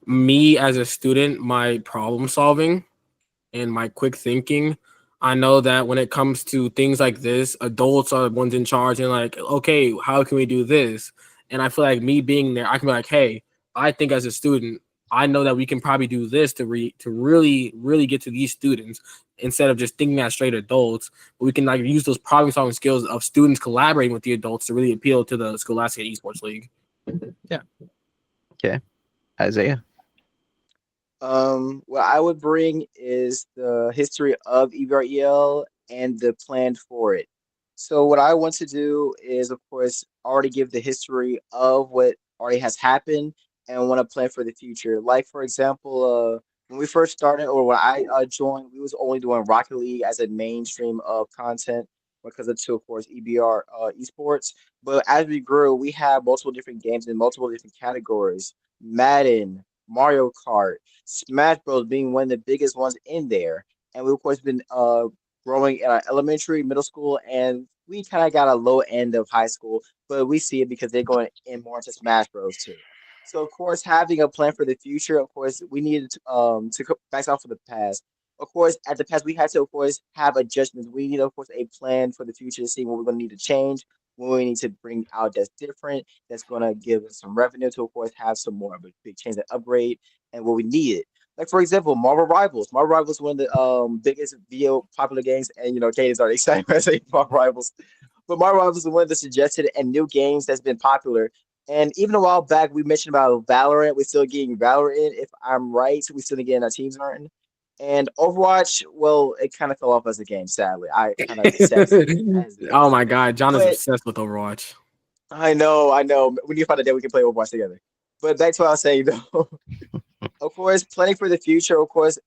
[SPEAKER 2] me as a student, my problem solving and my quick thinking. I know that when it comes to things like this, adults are the ones in charge and like, okay, how can we do this? And I feel like me being there, I can be like, hey, I think as a student, I know that we can probably do this to really get to these students instead of just thinking as straight adults. But we can like use those problem solving skills of students collaborating with the adults to really appeal to the Scholastic Esports League.
[SPEAKER 3] Yeah.
[SPEAKER 1] Okay. Isaiah.
[SPEAKER 4] What I would bring is the history of EBREL and the plan for it. So what I want to do is, of course, already give the history of what already has happened and want to plan for the future. Like, for example, when we first started or when I joined, we was only doing Rocket League as a mainstream of content because of course, EBR Esports. But as we grew, we have multiple different games in multiple different categories. Madden, Mario Kart, Smash Bros. Being one of the biggest ones in there. And we of course been growing at our elementary, middle school, and we kind of got a low end of high school, but we see it because they're going in more into Smash Bros. Too. So of course, having a plan for the future, of course, we needed to back off of the past. Of course, at the past, we had to, of course, have adjustments. We need, of course, a plan for the future to see what we're going to need to change, what we need to bring out that's different, that's going to give us some revenue to, of course, have some more of a big change and upgrade, and what we needed. Like for example, Marvel Rivals. Marvel Rivals is one of the biggest video popular games, and Kaden's already excited when I say Marvel Rivals. But Marvel Rivals is one of the suggested and new games that's been popular. And even a while back, we mentioned about Valorant. We're still getting Valorant, if I'm right. We're still getting our teams aren't. And Overwatch, well, it kind of fell off as a game, sadly. I kind of sad to see it as it
[SPEAKER 2] Oh
[SPEAKER 4] is.
[SPEAKER 2] my God, John is
[SPEAKER 4] But
[SPEAKER 2] obsessed with Overwatch.
[SPEAKER 4] I know. We need to find a day we can play Overwatch together. But back to what I was saying, though. Of course, planning for the future, of course,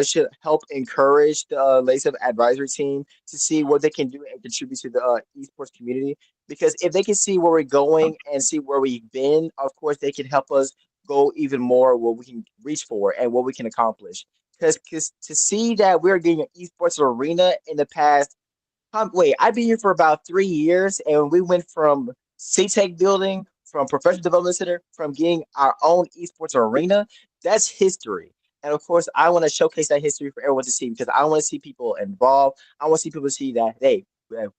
[SPEAKER 4] should help encourage the LACEF advisory team to see what they can do and contribute to the esports community. Because if they can see where we're going and see where we've been, of course, they can help us go even more what we can reach for and what we can accomplish. Because to see that we're getting an esports arena in the past wait, I've been here for about 3 years, and we went from CTEC building, from professional development center, from getting our own esports arena. That's history. And of course, I want to showcase that history for everyone to see because I want to see people involved. I want to see people see that, hey,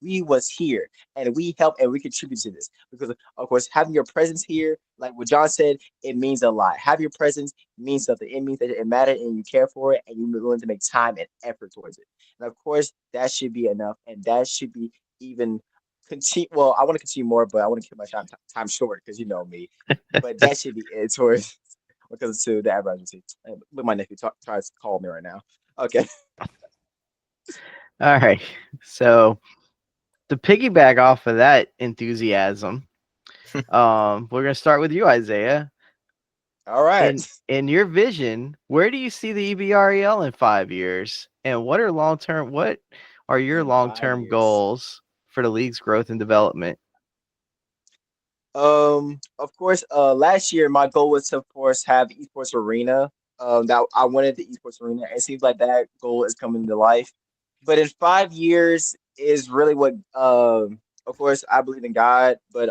[SPEAKER 4] we was here and we helped and we contribute to this because of course having your presence here like what John said it means a lot. Have your presence means something. It means that it matters and you care for it and you're willing to make time and effort towards it. And of course, that should be enough, and that should be even continue. Well, I want to continue more, but I want to keep my time short because you know me. But that should be it towards because to the advertising team. Look, my nephew tries to call me right now. Okay.
[SPEAKER 1] All right. So to piggyback off of that enthusiasm, we're gonna start with you, Isaiah.
[SPEAKER 4] All right.
[SPEAKER 1] In your vision, where do you see the EBREL in 5 years? And what are your
[SPEAKER 4] In 5 years.
[SPEAKER 1] goals for the league's growth and development?
[SPEAKER 4] Of course, last year my goal was to, of course, have esports arena. That I wanted the esports arena. It seems like that goal is coming to life. But in 5 years is really what, of course, I believe in God. But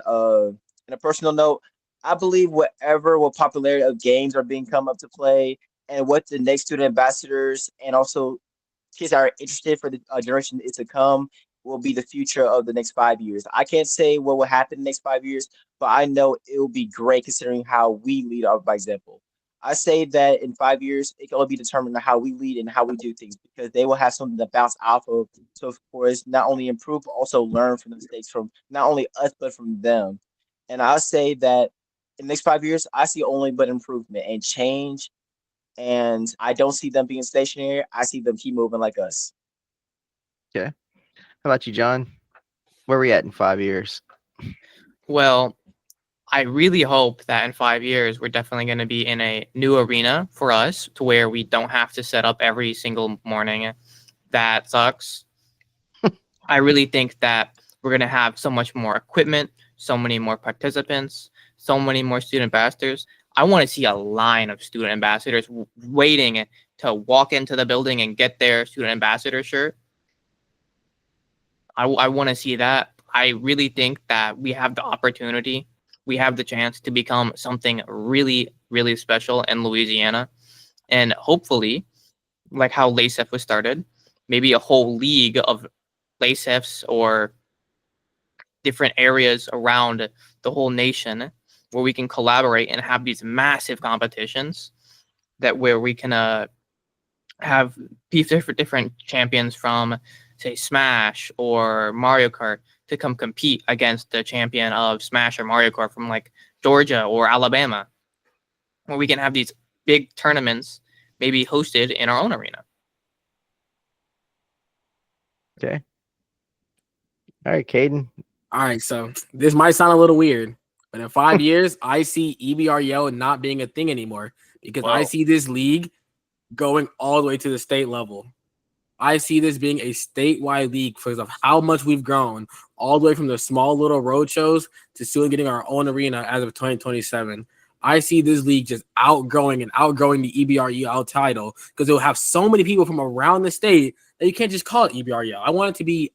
[SPEAKER 4] in a personal note, I believe what popularity of games are being come up to play, and what the next student ambassadors and also kids that are interested for the generation is to come will be the future of the next 5 years. I can't say what will happen in the next 5 years, but I know it will be great considering how we lead by example. I say that in 5 years, it can only be determined on how we lead and how we do things because they will have something to bounce off of. So, of course, not only improve, but also learn from the mistakes from not only us, but from them. And I say that in the next 5 years, I see only but improvement and change. And I don't see them being stationary. I see them keep moving like us.
[SPEAKER 1] Okay. How about you, John? Where are we at in 5 years?
[SPEAKER 3] Well, I really hope that in 5 years, we're definitely going to be in a new arena for us to where we don't have to set up every single morning. That sucks. I really think that we're going to have so much more equipment, so many more participants, so many more student ambassadors. I want to see a line of student ambassadors waiting to walk into the building and get their student ambassador shirt. I want to see that. I really think that we have the opportunity, we have the chance to become something really, really special in Louisiana. And hopefully, like how LACEF was started, maybe a whole league of LACEFs or different areas around the whole nation where we can collaborate and have these massive competitions that where we can have different champions from, say, Smash or Mario Kart to come compete against the champion of Smash or Mario Kart from like Georgia or Alabama, where we can have these big tournaments maybe hosted in our own arena.
[SPEAKER 1] Okay. All right, Kaeden.
[SPEAKER 2] All right, so this might sound a little weird, but in 5 years, I see EBREL not being a thing anymore because I see this league going all the way to the state level. I see this being a statewide league because of how much we've grown, all the way from the small little road shows to soon getting our own arena as of 2027. I see this league just outgrowing the EBREL title because it will have so many people from around the state that you can't just call it EBREL.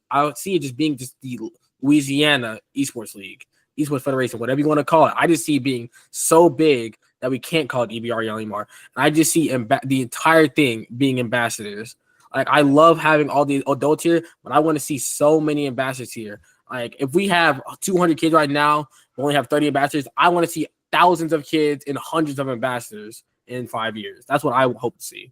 [SPEAKER 2] I would see it just being just the Louisiana Esports League, Esports Federation, whatever you want to call it. I just see it being so big that we can't call it EBREL anymore. And I just see the entire thing being ambassadors. Like, I love having all the adults here, but I want to see so many ambassadors here. Like, if we have 200 kids right now, we only have 30 ambassadors. I want to see thousands of kids and hundreds of ambassadors in 5 years. That's what I hope to see.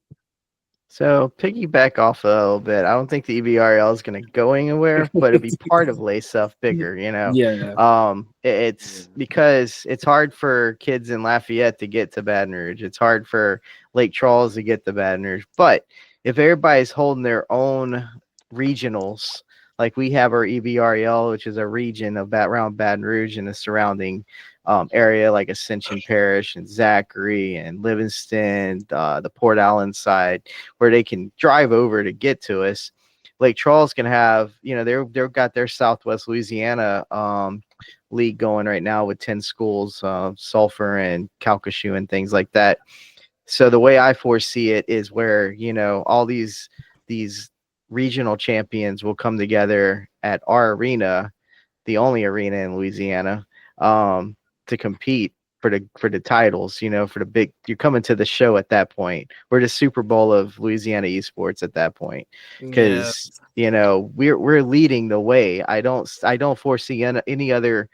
[SPEAKER 1] So piggyback off a little bit. I don't think the EBRL is going to go anywhere, but it'd be part of LACEF bigger, you know?
[SPEAKER 2] Yeah.
[SPEAKER 1] It's because it's hard for kids in Lafayette to get to Baton Rouge. It's hard for Lake Charles to get to Baton Rouge. But if everybody's holding their own regionals, like we have our EBRL, which is a region of around Baton Rouge and the surrounding area, like Ascension Parish and Zachary and Livingston, the Port Allen side, where they can drive over to get to us. Lake Charles can have, you know, they've got their Southwest Louisiana league going right now with 10 schools, Sulphur and Calcasieu and things like that. So the way I foresee it is where, you know, all these regional champions will come together at our arena, the only arena in Louisiana, to compete for the titles, you know, for the big, you're coming to the show at that point. We're the Super Bowl of Louisiana esports at that point. Because, you know, we're leading the way. I don't foresee any other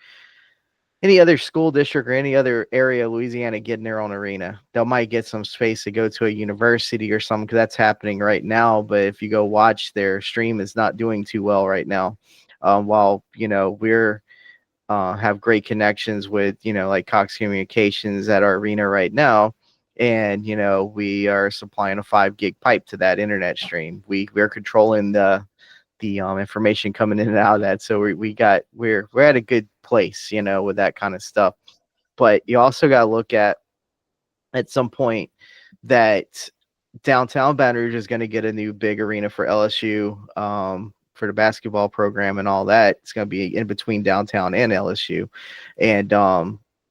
[SPEAKER 1] school district or any other area of Louisiana getting their own arena. They might get some space to go to a university or something, because that's happening right now. But if you go watch, their stream is not doing too well right now. while we're have great connections with like Cox Communications at our arena right now, and we are supplying a 5 gig pipe to that internet stream. We're controlling the information coming in and out of that, so we're at a good place with that kind of stuff. But you also got to look at some point that downtown Baton Rouge is going to get a new big arena for LSU, for the basketball program and all that. It's going to be in between downtown and LSU, and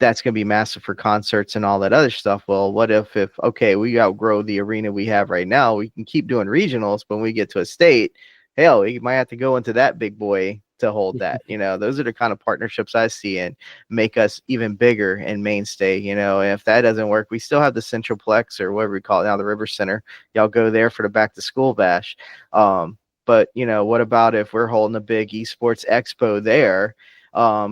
[SPEAKER 1] that's going to be massive for concerts and all that other stuff. Well, what if okay, we outgrow the arena we have right now, we can keep doing regionals, but when we get to a state, hell, we might have to go into that big boy to hold that. Those are the kind of partnerships I see and make us even bigger and mainstay. And if that doesn't work, we still have the Centralplex, or whatever we call it now, the River Center. Y'all go there for the back to school bash. But what about if we're holding a big esports expo there?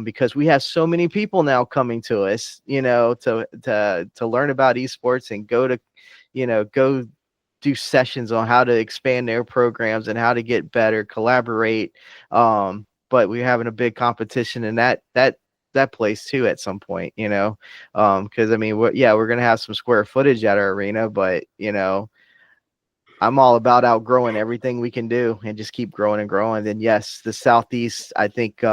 [SPEAKER 1] Because we have so many people now coming to us, to learn about esports and go do sessions on how to expand their programs and how to get better, collaborate. But we're having a big competition in that place too at some point, because I mean, we're gonna have some square footage at our arena, but I'm all about outgrowing everything we can do and just keep growing and growing. Then yes, the Southeast, I think,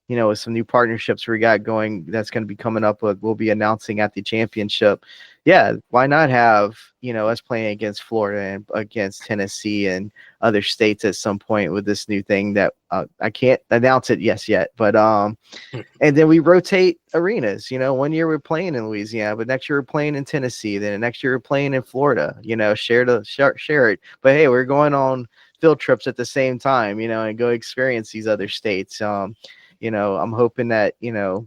[SPEAKER 1] with some new partnerships we got going, that's going to be coming up with, we'll be announcing at the championship. Yeah, why not have, us playing against Florida and against Tennessee and other states at some point with this new thing that I can't announce it yet, but and then we rotate arenas. 1 year we're playing in Louisiana, but next year we're playing in Tennessee. Then next year we're playing in Florida. Share it. But hey, we're going on field trips at the same time. And go experience these other states. I'm hoping that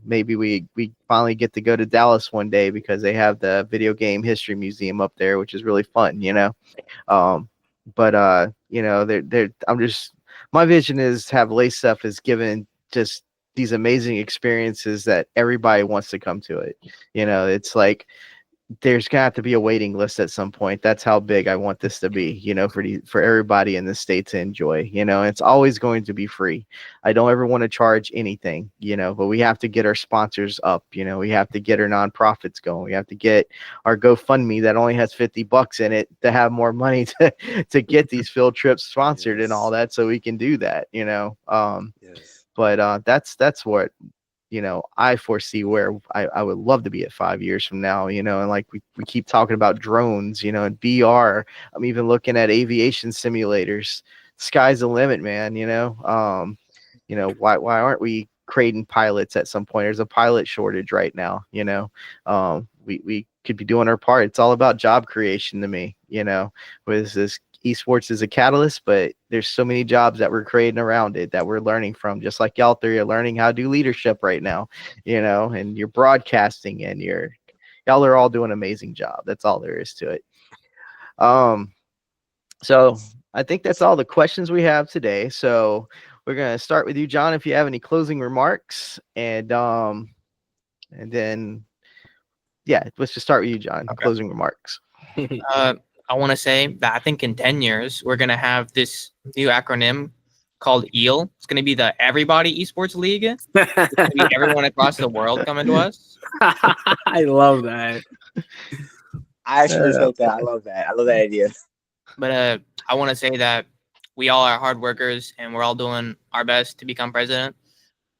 [SPEAKER 1] maybe we finally get to go to Dallas one day because they have the Video Game History Museum up there, which is really fun. But I'm just, my vision is to have Lace Up is given just these amazing experiences that everybody wants to come to it. It's like there's gonna have to be a waiting list at some point. That's how big I want this to be, for everybody in the state to enjoy. It's always going to be free. I don't ever want to charge anything, but we have to get our sponsors up. We have to get our nonprofits going. We have to get our GoFundMe that only has $50 in it to have more money to get these field trips sponsored and all that, so we can do that.
[SPEAKER 4] Yes.
[SPEAKER 1] But that's what I foresee where I would love to be at 5 years from now, and like we keep talking about drones, and VR. I'm even looking at aviation simulators. Sky's the limit, man. Why aren't we creating pilots at some point? There's a pilot shortage right now. We could be doing our part. It's all about job creation to me. With this esports is a catalyst, but there's so many jobs that we're creating around it that we're learning from, just like y'all three are learning how to do leadership right now, and you're broadcasting and y'all are all doing an amazing job. That's all there is to it. So I think that's all the questions we have today. So we're going to start with you, John, if you have any closing remarks, and then let's just start with you, John. Okay. Closing remarks.
[SPEAKER 3] I want to say that I think in 10 years, we're going to have this new acronym called EEL. It's going to be the Everybody Esports League. It's going to be everyone across the world coming to us.
[SPEAKER 2] I love that.
[SPEAKER 4] I actually felt that. I love that. I love that idea.
[SPEAKER 3] But I want to say that we all are hard workers and we're all doing our best to become president.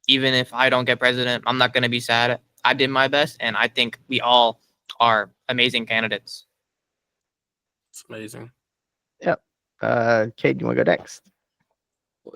[SPEAKER 3] Even if I don't get president, I'm not going to be sad. I did my best, and I think we all are amazing candidates.
[SPEAKER 2] It's amazing.
[SPEAKER 1] Yep. Kaeden, you want to go next?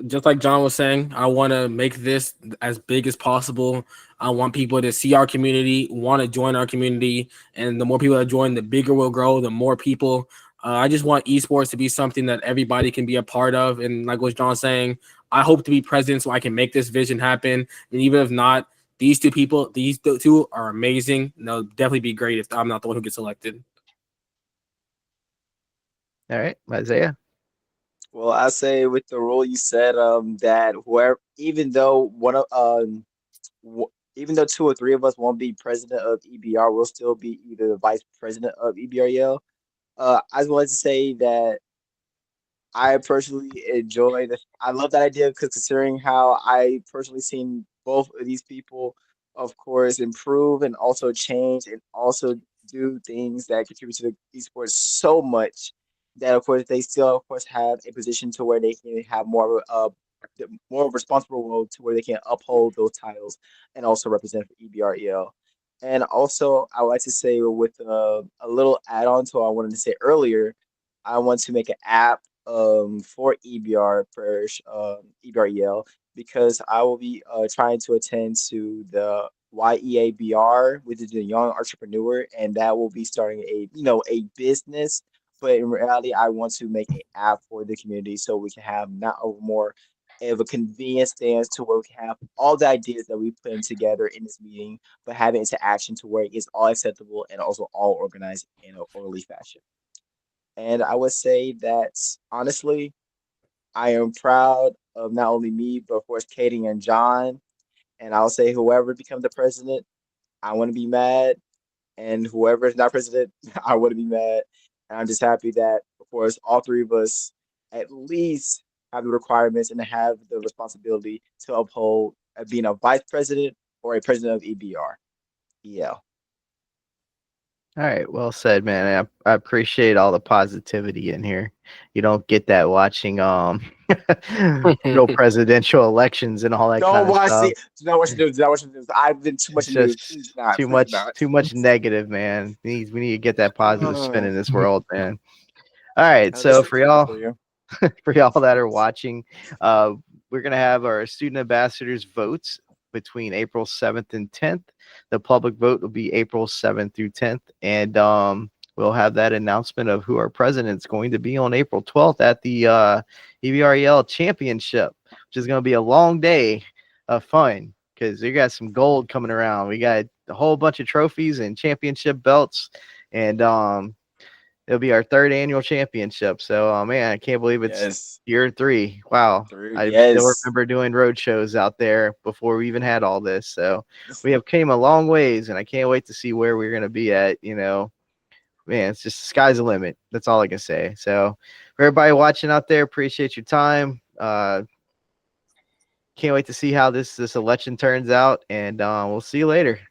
[SPEAKER 2] Just like John was saying, I want to make this as big as possible. I want people to see our community, want to join our community, and the more people that join, the bigger we'll grow, the more people. I just want esports to be something that everybody can be a part of. And like what John's saying, I hope to be president so I can make this vision happen. And even if not, these two are amazing. And they'll definitely be great if I'm not the one who gets elected.
[SPEAKER 1] All right, Isaiah.
[SPEAKER 4] Well, I say with the rule you said, that whoever, even though two or three of us won't be president of EBR, we'll still be either the vice president of EBRL. I just wanted to say that I personally enjoy I love that idea because considering how I personally seen both of these people, of course, improve and also change and also do things that contribute to the esports so much that of course they still of course have a position to where they can have more of a responsible role to where they can uphold those titles and also represent for EBREL. And also, I would like to say with a little add on to what I wanted to say earlier, I want to make an app for EBREL because I will be trying to attend to the YEABR, which is the Young Entrepreneur, and that will be starting a business. But in reality, I want to make an app for the community so we can have not a more of a convenient stance to where we can have all the ideas that we put in together in this meeting, but have it into action to where it's all acceptable and also all organized in an orderly fashion. And I would say that honestly, I am proud of not only me, but of course, Katie and John. And I'll say whoever becomes the president, I want to be mad. And whoever is not president, I want to be mad. And I'm just happy that, of course, all three of us at least have the requirements and have the responsibility to uphold being a vice president or a president of EBR. Yeah.
[SPEAKER 1] All right, well said, man. I appreciate all the positivity in here. You don't get that watching real presidential elections and all that
[SPEAKER 4] Don't
[SPEAKER 1] kind of
[SPEAKER 4] watch
[SPEAKER 1] stuff.
[SPEAKER 4] it. Do not watch the news. Do not watch the news. I've been too much
[SPEAKER 1] It's
[SPEAKER 4] in the news.
[SPEAKER 1] just
[SPEAKER 4] Please not.
[SPEAKER 1] too
[SPEAKER 4] Please
[SPEAKER 1] much
[SPEAKER 4] not.
[SPEAKER 1] too much negative, man. We need to get that positive spin in this world, man. All right,
[SPEAKER 4] That's
[SPEAKER 1] so for
[SPEAKER 4] true
[SPEAKER 1] y'all
[SPEAKER 4] for you.
[SPEAKER 1] for y'all that are watching, we're gonna have our student ambassadors votes between April 7th and 10th. The public vote will be April 7th through 10th, and we'll have that announcement of who our president's going to be on April 12th at the EBREL Championship, which is going to be a long day of fun because we got some gold coming around. We got a whole bunch of trophies and championship belts, and it'll be our third annual championship. So, man, I can't believe it's
[SPEAKER 4] Yes.
[SPEAKER 1] year 3. Wow. I still
[SPEAKER 4] Yes.
[SPEAKER 1] remember doing road shows out there before we even had all this. So we have came a long ways, and I can't wait to see where we're going to be at. Man, it's just sky's the limit. That's all I can say. So for everybody watching out there, appreciate your time. Can't wait to see how this election turns out, and we'll see you later.